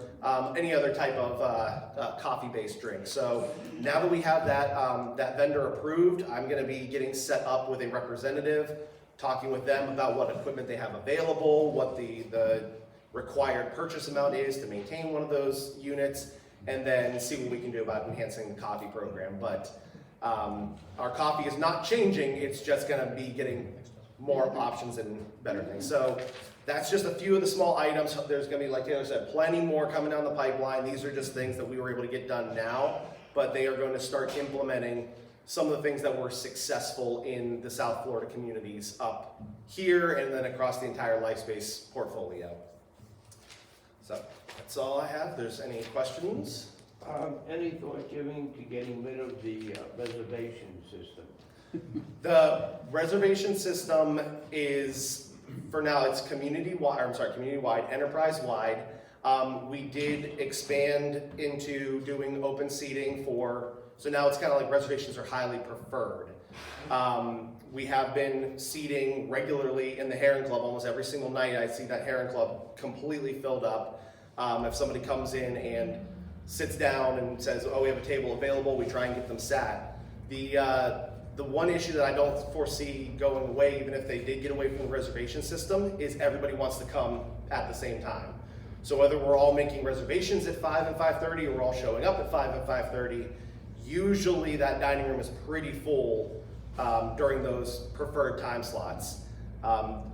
any other type of coffee-based drink. So now that we have that, that vendor approved, I'm gonna be getting set up with a representative, talking with them about what equipment they have available, what the required purchase amount is to maintain one of those units, and then see what we can do about enhancing the coffee program. But our coffee is not changing, it's just gonna be getting more options and better things. So that's just a few of the small items. There's gonna be, like Taylor said, plenty more coming down the pipeline. These are just things that we were able to get done now, but they are going to start implementing some of the things that were successful in the South Florida communities up here and then across the entire LifeSpace portfolio. So that's all I have. If there's any questions? Any thought given to getting rid of the reservation system? The reservation system is, for now, it's community-wide, enterprise-wide. We did expand into doing open seating so now it's kind of like reservations are highly preferred. We have been seating regularly in the Heron Club almost every single night. I see that Heron Club completely filled up. If somebody comes in and sits down and says, oh, we have a table available, we try and get them sat. The one issue that I don't foresee going away, even if they did get away from the reservation system, is everybody wants to come at the same time. So whether we're all making reservations at 5 and 5:30 or we're all showing up at 5 and 5:30, usually that dining room is pretty full during those preferred time slots.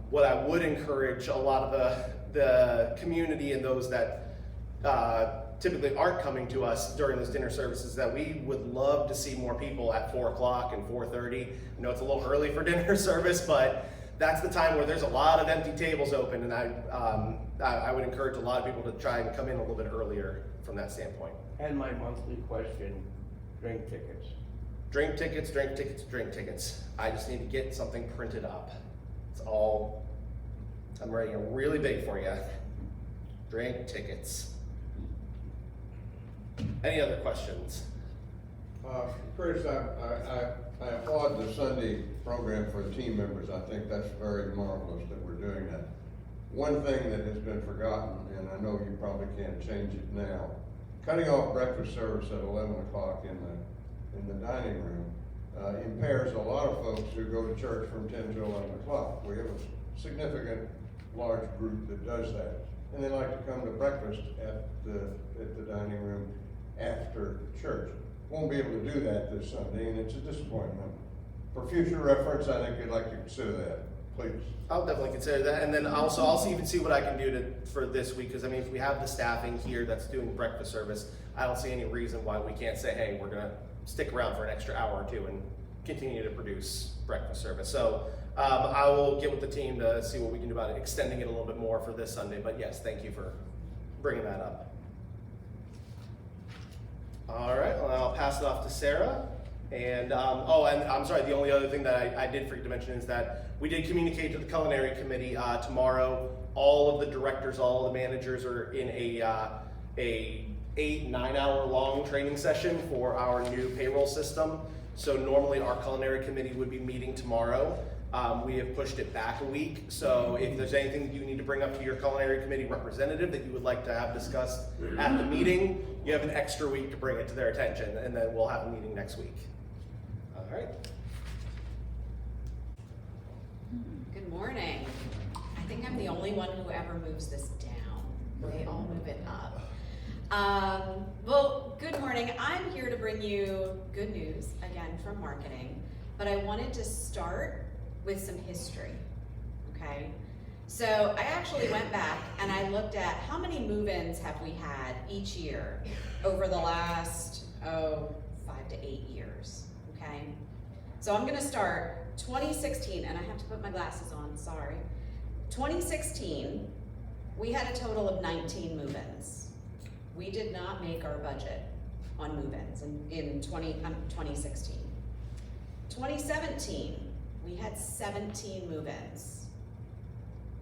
What I would encourage a lot of the community and those that typically aren't coming to us during those dinner services, that we would love to see more people at 4 o'clock and 4:30. I know it's a little early for dinner service, but that's the time where there's a lot of empty tables open, and I would encourage a lot of people to try and come in a little bit earlier from that standpoint. And my monthly question, drink tickets. Drink tickets, drink tickets, drink tickets. I just need to get something printed up. It's all, I'm writing it really big for you. Drink tickets. Any other questions? Chris, I applaud the Sunday program for team members. I think that's very marvelous that we're doing that. one thing that has been forgotten, and I know you probably can't change it now, cutting off breakfast service at 11 o'clock in the dining room impairs a lot of folks who go to church from 10 to 11 o'clock. We have a significant, large group that does that. And they like to come to breakfast at the dining room after church. Won't be able to do that this Sunday, and it's a disappointment. For future reference, I think you'd like to consider that, please. I'll definitely consider that, and then also I'll see what I can do for this week, because I mean, if we have the staffing here that's doing breakfast service, I don't see any reason why we can't say, hey, we're gonna stick around for an extra hour or two and continue to produce breakfast service. So I will get with the team to see what we can do about it, extending it a little bit more for this Sunday. But yes, thank you for bringing that up. All right, well, I'll pass it off to Sarah. And, and I'm sorry, the only other thing that I did forget to mention is that we did communicate to the culinary committee tomorrow. All of the directors, all of the managers are in a 8-9 hour long training session for our new payroll system. So normally our culinary committee would be meeting tomorrow. We have pushed it back a week. So if there's anything that you need to bring up to your culinary committee representative that you would like to have discussed at the meeting, you have an extra week to bring it to their attention, and then we'll have a meeting next week. All right. Good morning. I think I'm the only one who ever moves this down. They all move it up. Well, good morning. I'm here to bring you good news, again, from marketing, but I wanted to start with some history, okay? So I actually went back and I looked at how many move-ins have we had each year over the last, 5 to 8 years, okay? So I'm gonna start 2016, and I have to put my glasses on, sorry. 2016, we had a total of 19 move-ins. We did not make our budget on move-ins in 2016. 2017, we had 17 move-ins.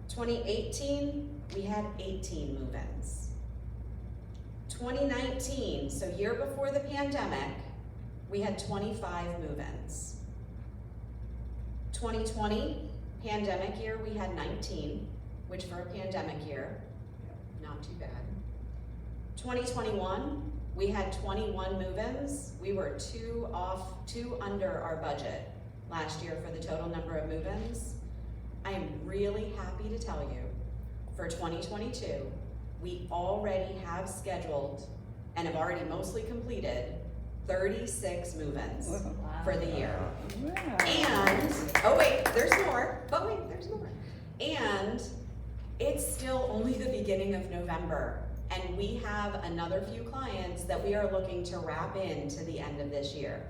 2018, we had 18 move-ins. 2019, so year before the pandemic, we had 25 move-ins. 2020, pandemic year, we had 19, which for a pandemic year, not too bad. 2021, we had 21 move-ins. We were two under our budget last year for the total number of move-ins. I am really happy to tell you, for 2022, we already have scheduled and have already mostly completed 36 move-ins for the year. And, oh wait, there's more, but wait, there's more. And it's still only the beginning of November, and we have another few clients that we are looking to wrap in to the end of this year.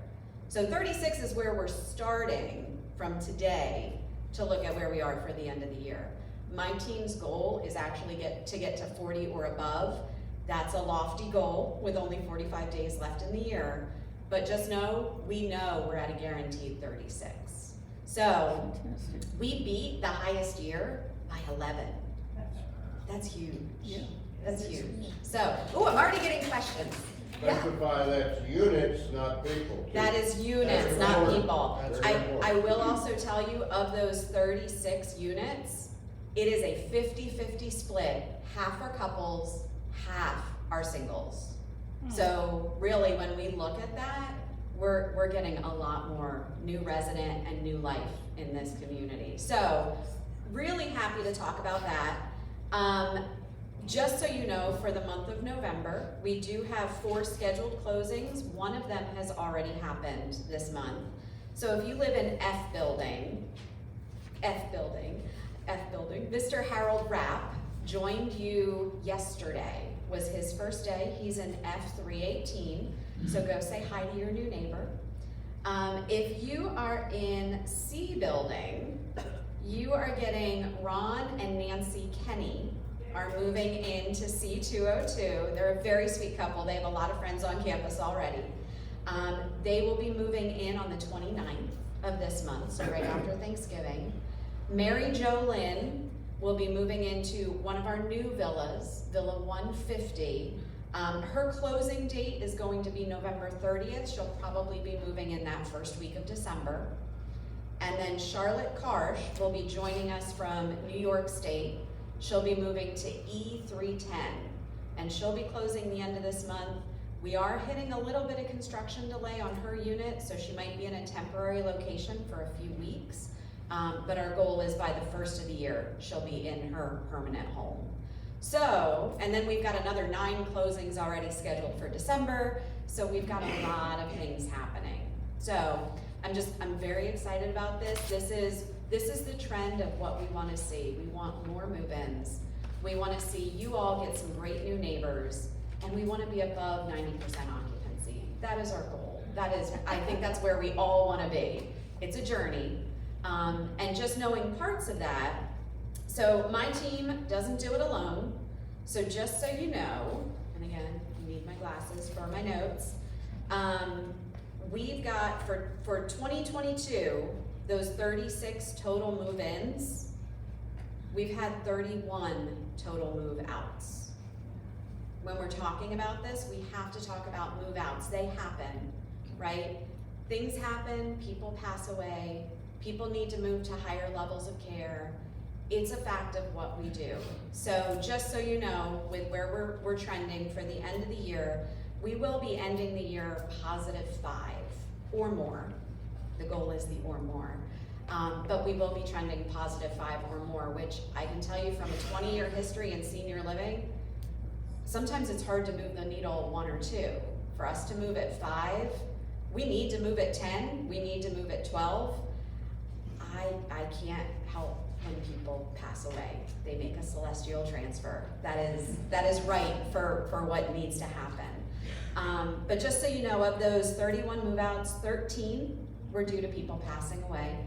So 36 is where we're starting from today to look at where we are for the end of the year. My team's goal is actually to get to 40 or above. That's a lofty goal with only 45 days left in the year, but just know, we know we're at a guaranteed 36. So we beat the highest year by 11. That's huge. Yeah. That's huge. So, I'm already getting questions. Specify that's units, not people. That is units, not people. I will also tell you, of those 36 units, it is a 50-50 split. Half are couples, half are singles. So really, when we look at that, we're getting a lot more new resident and new life in this community. So really happy to talk about that. Just so you know, for the month of November, we do have 4 scheduled closings. One of them has already happened this month. So if you live in F building, Mr. Harold Rapp joined you yesterday, was his first day. He's in F318, so go say hi to your new neighbor. If you are in C building, you are getting Ron and Nancy Kenny are moving into C202. They're a very sweet couple. They have a lot of friends on campus already. They will be moving in on the 29th of this month, so right after Thanksgiving. Mary Jo Lynn will be moving into one of our new villas, Villa 150. Her closing date is going to be November 30th. She'll probably be moving in that first week of December. And then Charlotte Karsh will be joining us from New York State. She'll be moving to E310, and she'll be closing the end of this month. We are hitting a little bit of construction delay on her unit, so she might be in a temporary location for a few weeks. But our goal is by the first of the year, she'll be in her permanent home. So, and then we've got another 9 closings already scheduled for December, so we've got a lot of things happening. So, I'm very excited about this. This is the trend of what we want to see. We want more move-ins. We want to see you all get some great new neighbors, and we want to be above 90% occupancy. That is our goal. I think that's where we all want to be. It's a journey. And just knowing parts of that, so my team doesn't do it alone. So just so you know, and again, you need my glasses for my notes. We've got for 2022, those 36 total move-ins, we've had 31 total move-outs. When we're talking about this, we have to talk about move-outs. They happen, right? Things happen, people pass away, people need to move to higher levels of care. It's a fact of what we do. So just so you know, with where we're trending for the end of the year, we will be ending the year +5 or more. The goal is the or more. But we will be trending +5 or more, which I can tell you from a 20-year history in senior living, sometimes it's hard to move the needle 1 or 2. For us to move at 5, we need to move at 10, we need to move at 12. I can't help when people pass away. They make a celestial transfer. That is right for what needs to happen. But just so you know, of those 31 move-outs, 13 were due to people passing away.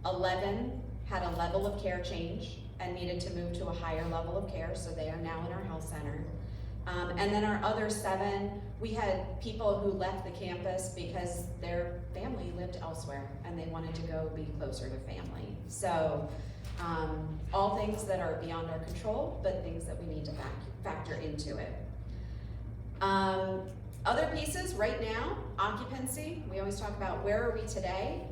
11 had a level of care change and needed to move to a higher level of care, so they are now in our health center. And then our other 7, we had people who left the campus because their family lived elsewhere and they wanted to go be closer to family. So all things that are beyond our control, but things that we need to factor into it. Other pieces right now, occupancy. We always talk about where are we today.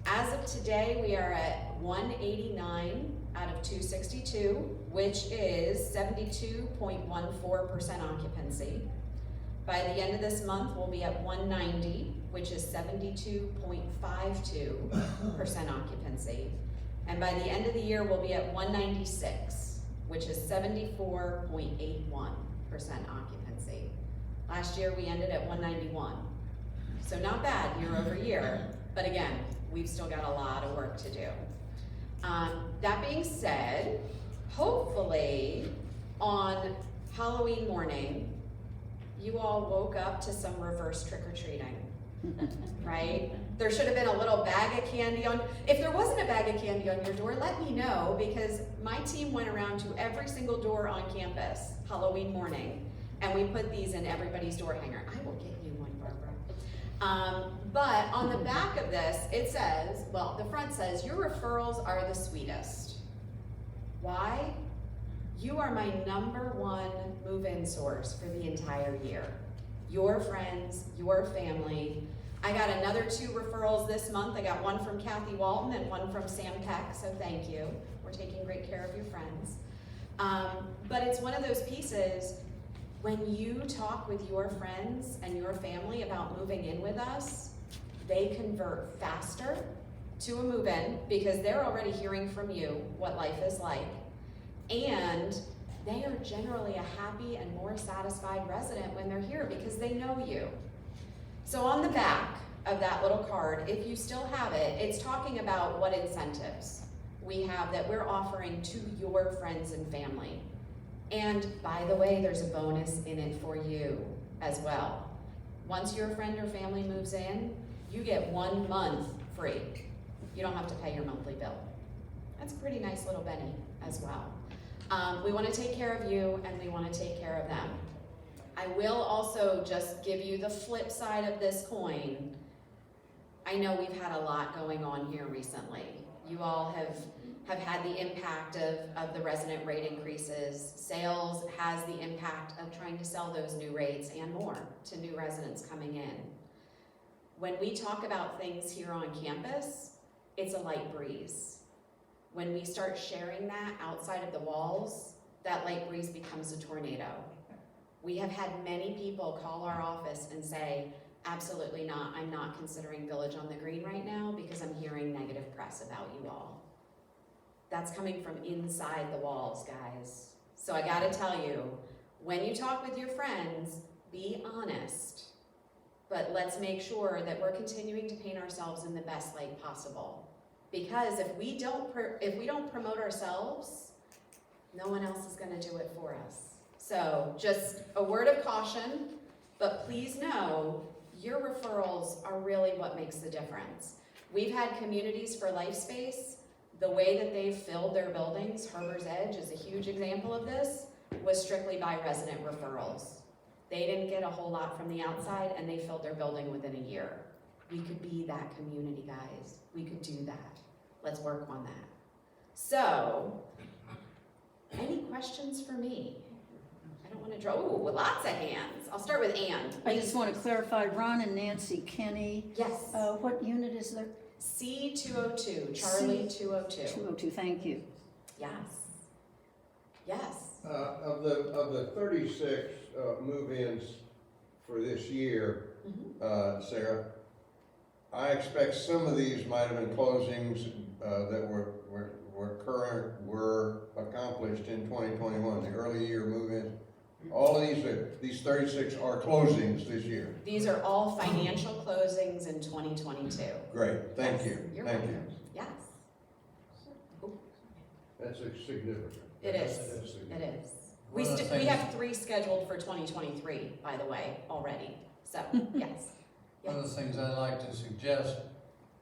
As of today, we are at 189 out of 262, which is 72.14% occupancy. By the end of this month, we'll be at 190, which is 72.52% occupancy. And by the end of the year, we'll be at 196, which is 74.81% occupancy. Last year, we ended at 191. So not bad year over year, but again, we've still got a lot of work to do. That being said, hopefully on Halloween morning, you all woke up to some reverse trick-or-treating, right? There should have been a little bag of candy on. If there wasn't a bag of candy on your door, let me know, because my team went around to every single door on campus Halloween morning, and we put these in everybody's door hanger. I will get you one, Barbara. But on the back of this, it says, well, the front says, your referrals are the sweetest. Why? You are my #1 move-in source for the entire year. Your friends, your family. I got another 2 referrals this month. I got one from Kathy Walton and one from Sam Peck, so thank you. We're taking great care of your friends. But it's one of those pieces, when you talk with your friends and your family about moving in with us, they convert faster to a move-in because they're already hearing from you what life is like. And they are generally a happy and more satisfied resident when they're here because they know you. So on the back of that little card, if you still have it, it's talking about what incentives we have that we're offering to your friends and family. And by the way, there's a bonus in it for you as well. Once your friend or family moves in, you get 1 month free. You don't have to pay your monthly bill. That's a pretty nice little Benny as well. We want to take care of you and we want to take care of them. I will also just give you the flip side of this coin. I know we've had a lot going on here recently. You all have had the impact of the resident rate increases. Sales has the impact of trying to sell those new rates and more to new residents coming in. When we talk about things here on campus, it's a light breeze. when we start sharing that outside of the walls, that light breeze becomes a tornado. We have had many people call our office and say, absolutely not, I'm not considering Village on the Green right now because I'm hearing negative press about you all. That's coming from inside the walls, guys. So I gotta tell you, when you talk with your friends, be honest. But let's make sure that we're continuing to paint ourselves in the best light possible. Because if we don't promote ourselves, no one else is gonna do it for us. So just a word of caution, but please know your referrals are really what makes the difference. We've had Communities for Life Space. The way that they've filled their buildings, Harbor's Edge is a huge example of this, was strictly by resident referrals. They didn't get a whole lot from the outside and they filled their building within a year. We could be that community, guys. We could do that. Let's work on that. So, any questions for me? I don't want to draw, ooh, lots of hands. I'll start with Ann. I just want to clarify, Ron and Nancy Kenny. Yes. What unit is there? C202, Charlie 202. 202, thank you. Yes. Yes. Of the 36 move-ins for this year, Sarah, I expect some of these might have been closings that were accomplished in 2021, the early year move-ins. All of these 36 are closings this year. These are all financial closings in 2022. Great, thank Yes, you. You're Thank welcome. you. Yes. That's significant. It is. That's It significant. is. We have 3 scheduled for 2023, by the way, already. So, yes. One of the things I'd like to suggest,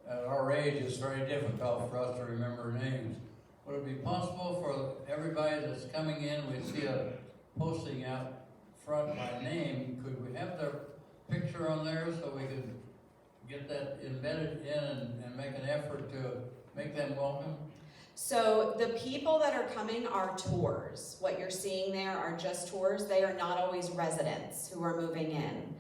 at our age, it's very difficult for us to remember names. Would it be possible for everybody that's coming in, we see a posting out front by name, could we have their picture on there so we could get that embedded in and make an effort to make them welcome? So the people that are coming are tours. What you're seeing there are just tours. They are not always residents who are moving in.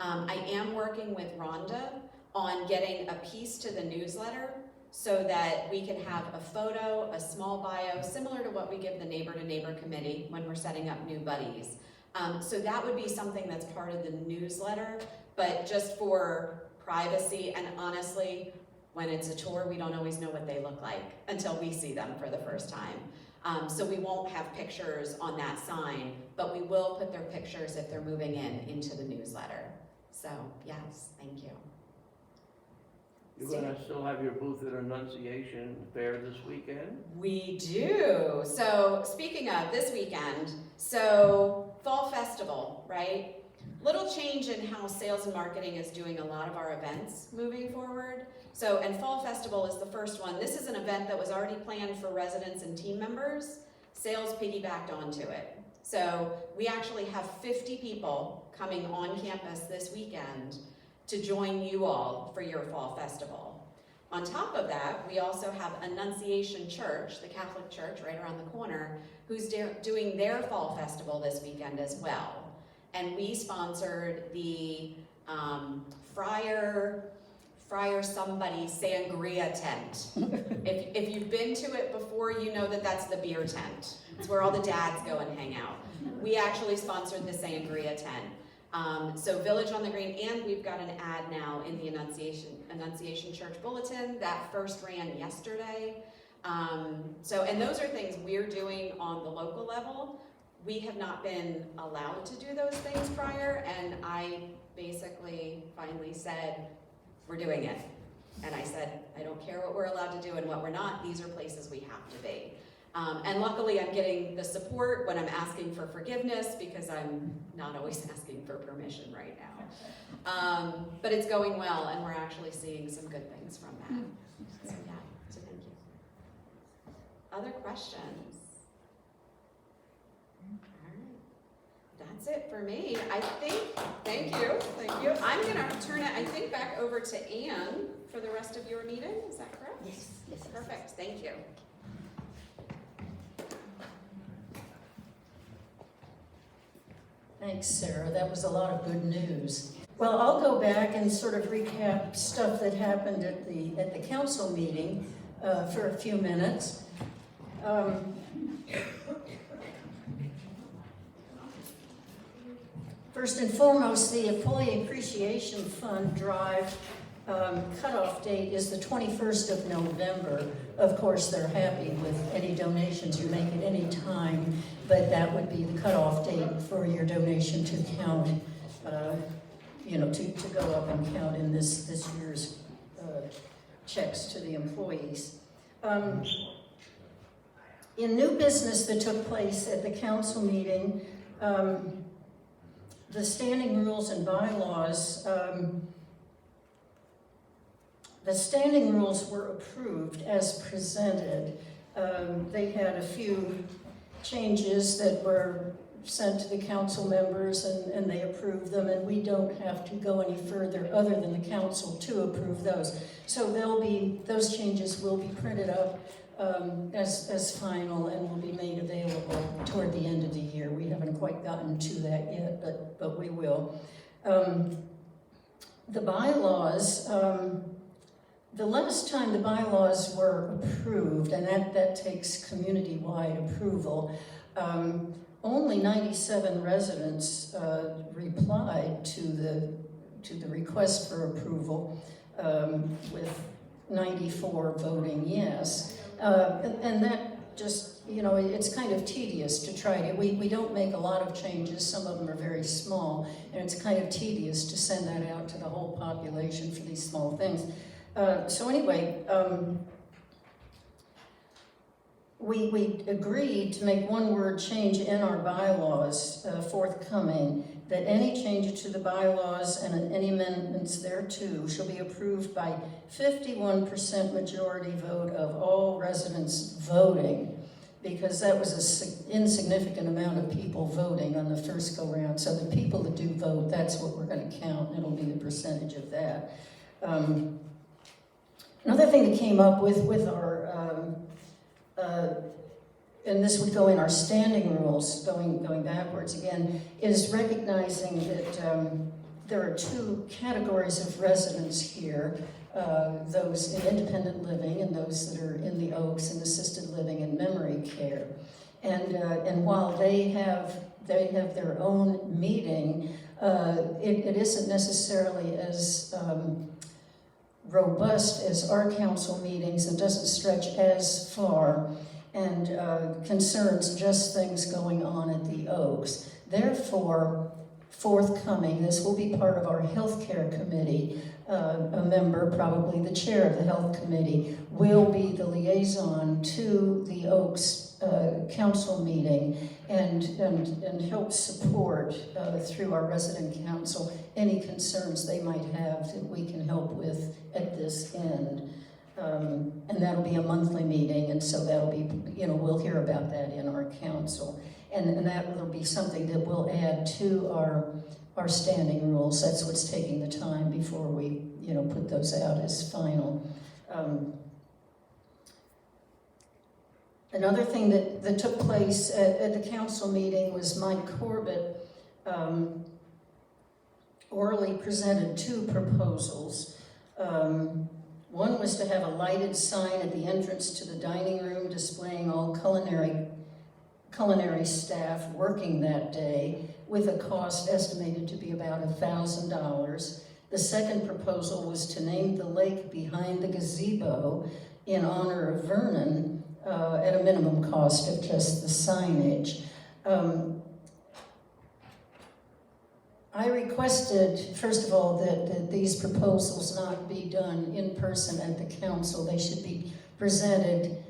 I am working with Rhonda on getting a piece to the newsletter so that we can have a photo, a small bio, similar to what we give the neighbor-to-neighbor committee when we're setting up new buddies. So that would be something that's part of the newsletter, but just for privacy, and honestly, when it's a tour, we don't always know what they look like until we see them for the first time. So we won't have pictures on that sign, but we will put their pictures if they're moving into the newsletter. So, yes, thank you. You're gonna still have your booth at Annunciation Fair this weekend? We do. So speaking of this weekend, so Fall Festival, right? Little change in how sales and marketing is doing a lot of our events moving forward. So, and Fall Festival is the first one. This is an event that was already planned for residents and team members. Sales piggybacked onto it. So we actually have 50 people coming on campus this weekend to join you all for your Fall Festival. On top of that, we also have Annunciation Church, the Catholic church right around the corner, who's doing their Fall Festival this weekend as well. And we sponsored the Friar somebody sangria tent. If you've been to it before, you know that that's the beer tent. It's where all the dads go and hang out. We actually sponsored the sangria tent. So Village on the Green, and we've got an ad now in the Annunciation Church Bulletin that first ran yesterday. And those are things we're doing on the local level. We have not been allowed to do those things prior, and I basically finally said, we're doing it. And I said, I don't care what we're allowed to do and what we're not, these are places we have to be. And luckily I'm getting the support when I'm asking for forgiveness because I'm not always asking for permission right now. But it's going well and we're actually seeing some good things from that. So yeah, so thank you. Other questions? That's it for me. Thank you. I'm gonna turn it, I think, back over to Ann for the rest of your meeting, is that correct? Yes. Perfect, thank you. Thanks, Sarah. That was a lot of good news. Well, I'll go back and sort of recap stuff that happened at the council meeting. for a few minutes. First and foremost, the Employee Appreciation Fund Drive cutoff date is the 21st of November. Of course, they're happy with any donations you make at any time, but that would be the cutoff date for your donation to count, to go up and count in this year's checks to the employees. In new business that took place at the council meeting, the standing rules and bylaws, the standing rules were approved as presented. They had a few changes that were sent to the council members and they approved them, and we don't have to go any further other than the council to approve those. So those changes will be printed up as final and will be made available toward the end of the year. We haven't quite gotten to that yet, but we will. The bylaws, the last time the bylaws were approved, and that takes community-wide approval, only 97 residents replied to the request for approval, with 94 voting yes. And that just, it's kind of tedious to try to, we don't make a lot of changes, some of them are very small, and it's kind of tedious to send that out to the whole population for these small things. So anyway, we agreed to make one word change in our bylaws forthcoming, that any changes to the bylaws and any amendments thereto shall be approved by 51% majority vote of all residents voting, because that was an insignificant amount of people voting on the first go-round. So the people that do vote, that's what we're going to count, and it'll be the percentage of that. Another thing that came up with our, and this would go in our standing rules, going backwards again, is recognizing that there are two categories of residents here, those in independent living and those that are in the Oaks in assisted living and memory care. And while they have their own meeting, it isn't necessarily as robust as our council meetings and doesn't stretch as far and concerns just things going on at the Oaks. Therefore, forthcoming, this will be part of our healthcare committee. A member, probably the chair of the health committee, will be the liaison to the Oaks council meeting and help support through our resident council any concerns they might have that we can help with at this end. And that'll be a monthly meeting, and so that'll be, we'll hear about that in our council. And that will be something that we'll add to our standing rules. That's what's taking the time before we, put those out as final. Another thing that took place at the council meeting was Mike Corbett orally presented two proposals. One was to have a lighted sign at the entrance to the dining room displaying all culinary staff working that day, with a cost estimated to be about $1,000. The second proposal was to name the lake behind the gazebo in honor of Vernon at a minimum cost of just the signage. I requested, first of all, that these proposals not be done in person at the council. They should be presented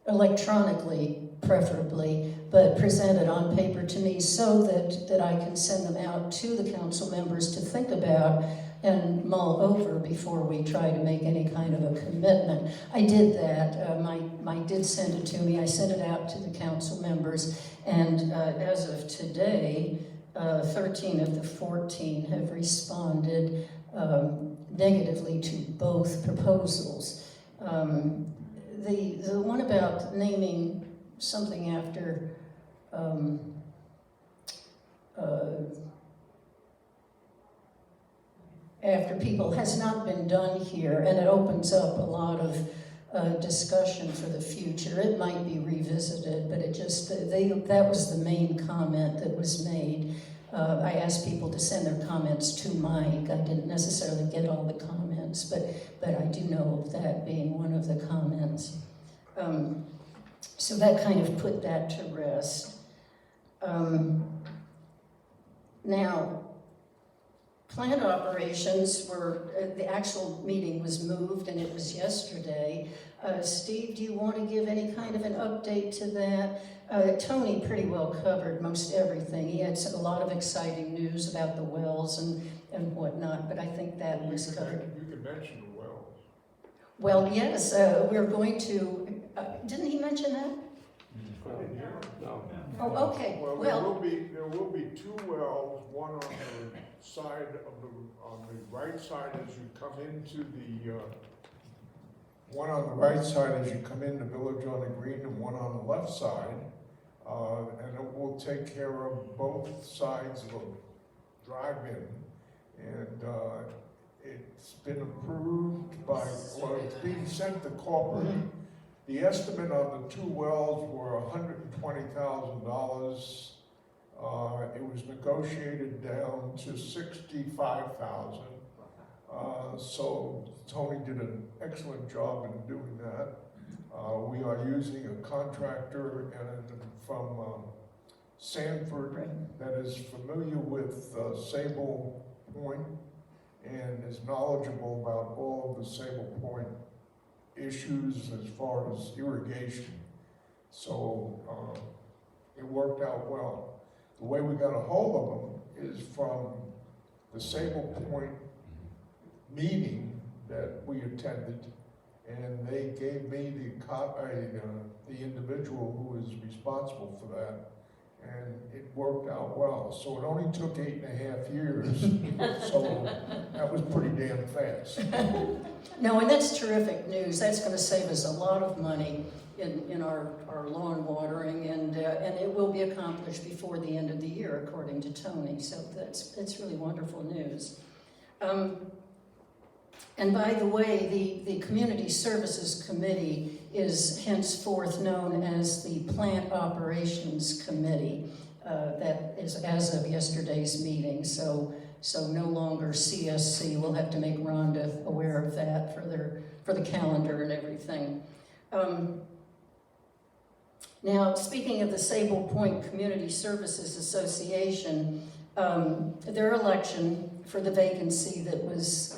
electronically, preferably, but presented on paper to me so that I can send them out to the council members to think about and mull over before we try to make any kind of a commitment. I did that. Mike did send it to me. I sent it out to the council members, and as of today, 13 of the 14 have responded negatively to both proposals. The one about naming something after after people has not been done here, and it opens up a lot of discussion for the future. It might be revisited, but that was the main comment that was made. I asked people to send their comments to Mike. I didn't necessarily get all the comments, but I do know of that being one of the comments. So that kind of put that to rest. Now, plant operations the actual meeting was moved, and it was yesterday. Steve, do you want to give any kind of an update to that? Tony pretty well covered most everything. He had a lot of exciting news about the wells and whatnot, but I think that was covered. You can mention the wells. Well, yes, we're going to, didn't he mention that? No. Oh, okay, Well, well, there will be 2 wells, one on the side on the right side as you come into one on the right side as you come into Village on the Green, and one on the left side. And it will take care of both sides of the drive-in. And it's been approved it's being sent to corporate. The estimate on the 2 wells were $120,000. It was negotiated down to $65,000. So Tony did an excellent job in doing that. We are using a contractor from Sanford that is familiar with Sable Point and is knowledgeable about all of the Sable Point issues as far as irrigation. So it worked out well. The way we got a hold of them is from the Sable Point meeting that we attended, and they gave me the individual who is responsible for that, and it worked out well. So it only took 8.5 years, so that was pretty damn fast. no, and that's terrific news. That's going to save us a lot of money in our lawn watering, and it will be accomplished before the end of the year, according to Tony. So that's really wonderful news. And by the way, the Community Services Committee is henceforth known as the Plant Operations Committee. That is as of yesterday's meeting, so no longer CSC. We'll have to make Rhonda aware of that for the calendar and everything. Now, speaking of the Sable Point Community Services Association, their election for the vacancy that was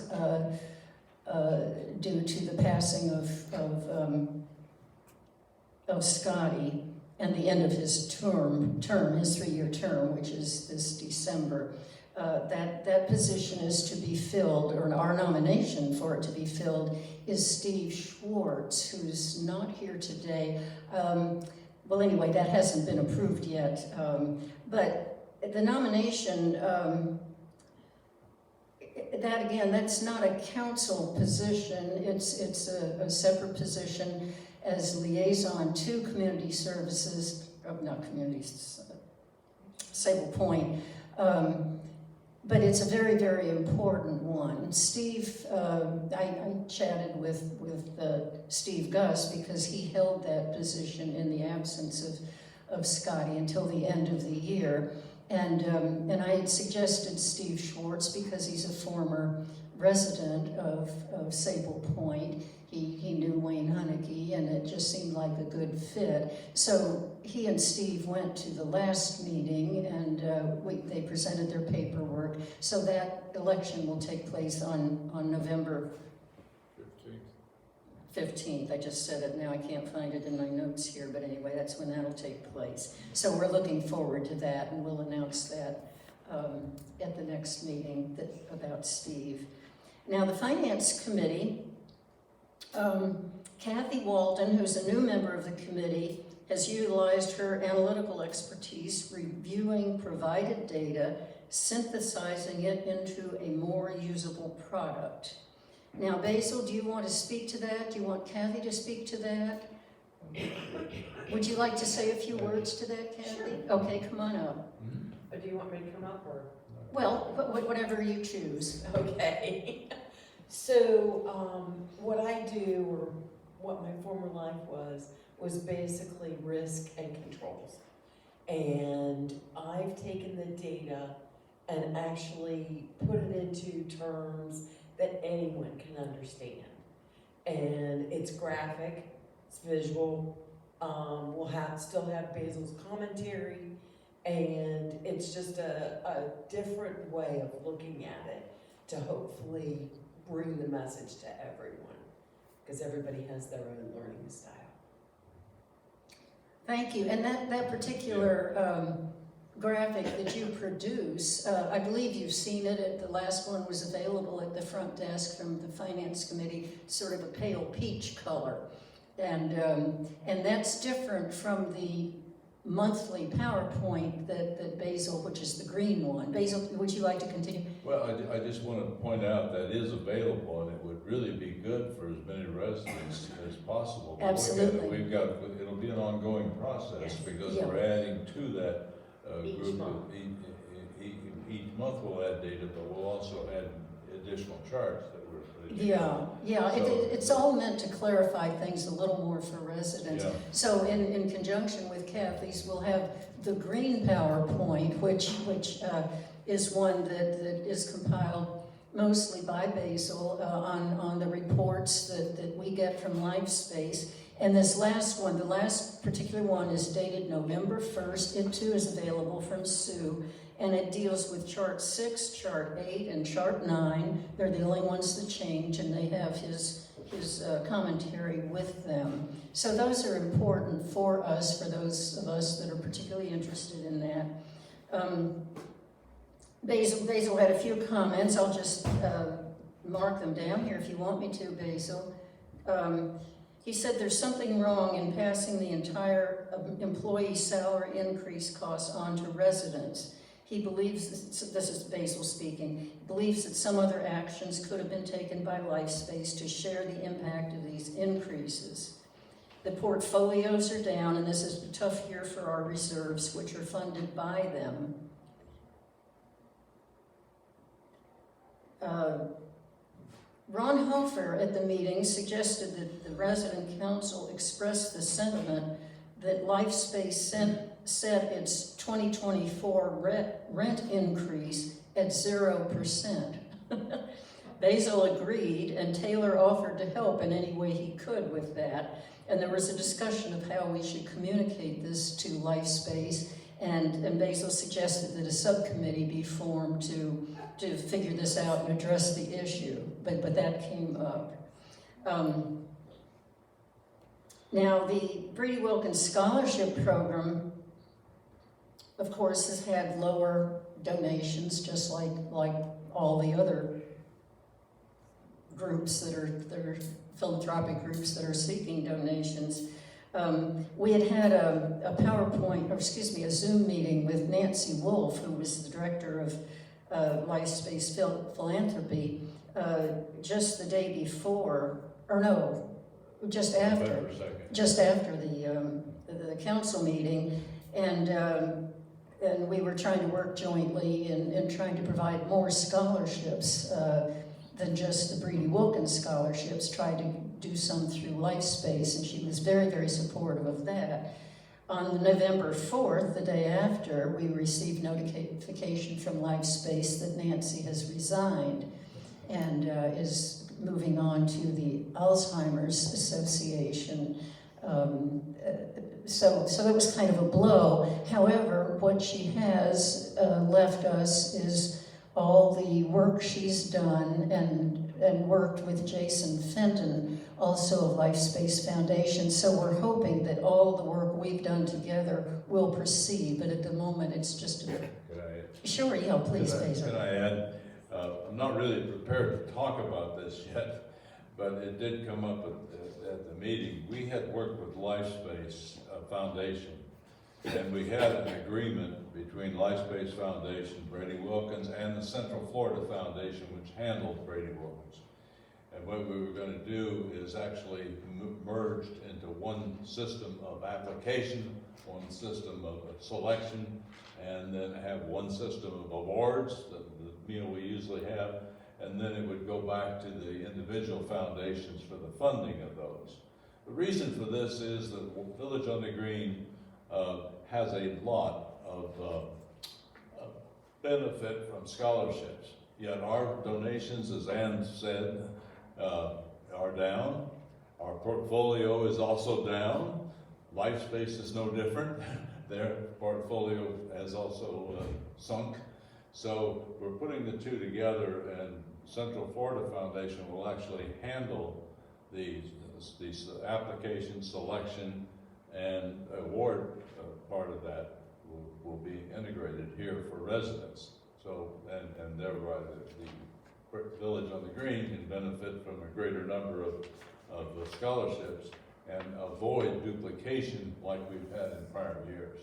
due to the passing of Scotty and the end of his his 3-year term, which is this December. That position is to be filled, or our nomination for it to be filled is Steve Schwartz, who's not here today. Well, anyway, that hasn't been approved yet. But the nomination, that's not a council position. It's a separate position as liaison to community services, not communities, Sable Point. But it's a very, very important one. Steve, I chatted with Steve Gus because he held that position in the absence of Scotty until the end of the year. And I had suggested Steve Schwartz because he's a former resident of Sable Point. He knew Wayne Hunnicky, and it just seemed like a good fit. So he and Steve went to the last meeting, and they presented their paperwork. So that election will take place on November 15th. I just said it now. I can't find it in my notes here, but anyway, that's when that'll take place. So we're looking forward to that, and we'll announce that at the next meeting about Steve. Now, the Finance Committee, Kathy Walton, who's a new member of the committee, has utilized her analytical expertise reviewing provided data, synthesizing it into a more usable product. Now, Basil, do you want to speak to that? Do you want Kathy to speak to that? Would you like to say a few words to that, Kathy? Okay, come on up. Do you want me to come up or? Well, whatever you choose. Okay. So, what I do, or what my former life was basically risk and controls. And I've taken the data and actually put it into terms that anyone can understand. And it's graphic, it's visual, we'll still have Basil's commentary, and it's just a different way of looking at it to hopefully bring the message to everyone, because everybody has their own learning style. Thank you. And that particular graphic that you produce, I believe you've seen it. The last one was available at the front desk from the Finance Committee, sort of a pale peach color. And that's different from the monthly PowerPoint that Basil, which is the green one. Basil, would you like to continue? Well, I just want to point out that is available, and it would really be good for as many residents as possible to Absolutely. look at it. It'll be an ongoing process because Yeah. we're adding to that Each group. month. Each month we'll add data, but we'll also add additional charts that we're putting in. Yeah. It's all meant to clarify things a little more for residents. Yeah. So in conjunction with Kathy's, we'll have the green PowerPoint, which is one that is compiled mostly by Basil on the reports that we get from LifeSpace. And this last one, the last particular one is dated November 1st. It too is available from Sue. And it deals with chart 6, chart 8, and chart 9. They're the only ones that change, and they have his commentary with them. So those are important for us, for those of us that are particularly interested in that. Basil had a few comments. I'll just mark them down here if you want me to, Basil. He said there's something wrong in passing the entire employee salary increase costs on to residents. He believes, this is Basil speaking, believes that some other actions could have been taken by LifeSpace to share the impact of these increases. The portfolios are down, and this is a tough year for our reserves, which are funded by them. Ron Hofer at the meeting suggested that the resident council express the sentiment that LifeSpace set its 2024 rent increase at 0%. Basil agreed, and Taylor offered to help in any way he could with that. And there was a discussion of how we should communicate this to LifeSpace, and Basil suggested that a subcommittee be formed to figure this out and address the issue, but that came up. Now, the Brady Wilkins Scholarship Program, of course, has had lower donations, just like all the other groups that are philanthropic groups that are seeking donations. We had a PowerPoint, or excuse me, a Zoom meeting with Nancy Wolf, who was the director of LifeSpace Philanthropy, just the day before, or no, just after the council meeting, and we were trying to work jointly and trying to provide more scholarships than just the Brady Wilkins scholarships, tried to do some through LifeSpace, and she was very, very supportive of that. On November 4th, the day after, we received notification from LifeSpace that Nancy has resigned and is moving on to the Alzheimer's Association. So it was kind of a blow. However, what she has left us is all the work she's done and worked with Jason Fenton, also of LifeSpace Foundation. So we're hoping that all the work we've done together will proceed, but at the moment it's just Could I? Sure, yeah, please, Basil. Can I add? I'm not really prepared to talk about this yet, but it did come up at the meeting. We had worked with LifeSpace Foundation, and we had an agreement between LifeSpace Foundation, Brady Wilkins, and the Central Florida Foundation, which handled Brady Wilkins. And what we were gonna do is actually merged into one system of application, one system of selection, and then have one system of awards, the meal we usually have, and then it would go back to the individual foundations for the funding of those. The reason for this is that Village on the Green has a lot of benefit from scholarships. Yet our donations, as Ann said, are down. Our portfolio is also down. LifeSpace is no different. Their portfolio has also sunk. So we're putting the two together, and Central Florida Foundation will actually handle these application, selection, and award part of that will be integrated here for residents. So, and thereby the Village on the Green can benefit from a greater number of scholarships and avoid duplication like we've had in prior years.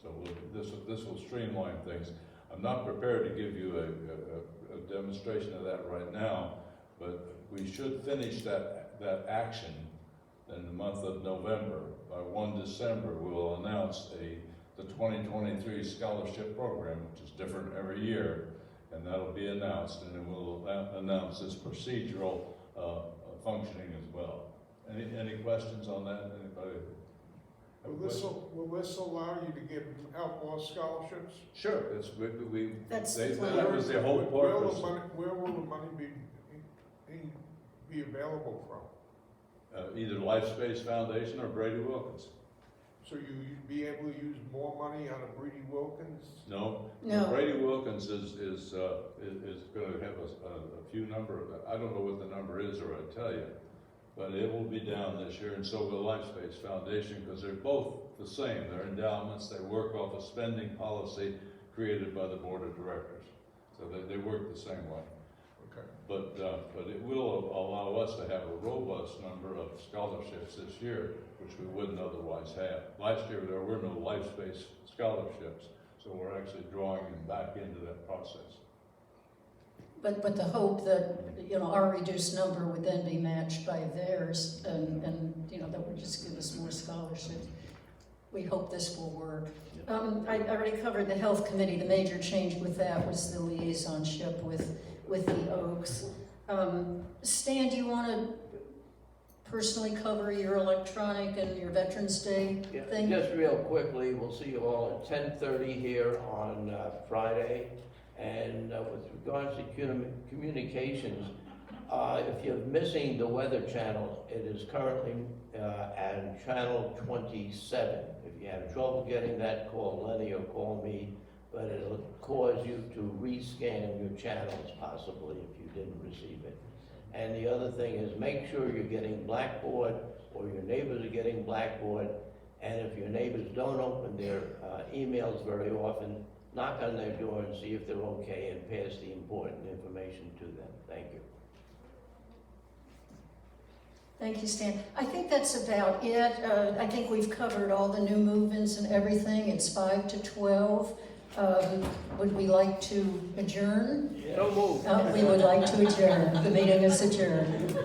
So this will streamline things. I'm not prepared to give you a demonstration of that right now, but we should finish that action in the month of November. By 1 December, we'll announce the 2023 scholarship program, which is different every year, and that'll be announced, and then we'll announce this procedural functioning as well. Any questions on that? Anybody? Will this allow you to give out more scholarships? Sure, That's that the plan. was the whole purpose. Where will the money be available from? Either LifeSpace Foundation or Brady Wilkins. So you'd be able to use more money out of Brady Wilkins? No. No. Brady Wilkins is going to have a few number of, I don't know what the number is, or I'd tell you, but it will be down this year, and so will LifeSpace Foundation, because they're both the same. They're endowments. They work off a spending policy created by the board of directors. So they work the same way. Okay. But it will allow us to have a robust number of scholarships this year, which we wouldn't otherwise have. Last year, there were no LifeSpace scholarships, so we're actually drawing them back into that process. But the hope that, our reduced number would then be matched by theirs, and that would just give us more scholarships. We hope this will work. I already covered the health committee. The major change with that was the liaisonship with the Oaks. Stan, do you want to personally cover your electronic and your Veterans Day thing? Just real quickly, we'll see you all at 10:30 here on Friday. And with regards to communications, if you're missing the Weather Channel, it is currently at channel 27. If you have trouble getting that, call Lenny or call me, but it'll cause you to rescan your channels possibly if you didn't receive it. And the other thing is, make sure you're getting Blackboard, or your neighbors are getting Blackboard, and if your neighbors don't open their emails very often, knock on their door and see if they're okay, and pass the important information to them. Thank you. Thank you, Stan. I think that's about it. I think we've covered all the new move-ins and everything. It's 5 to 12. Would we like to adjourn? So moved. We would like to adjourn. The meeting is adjourned.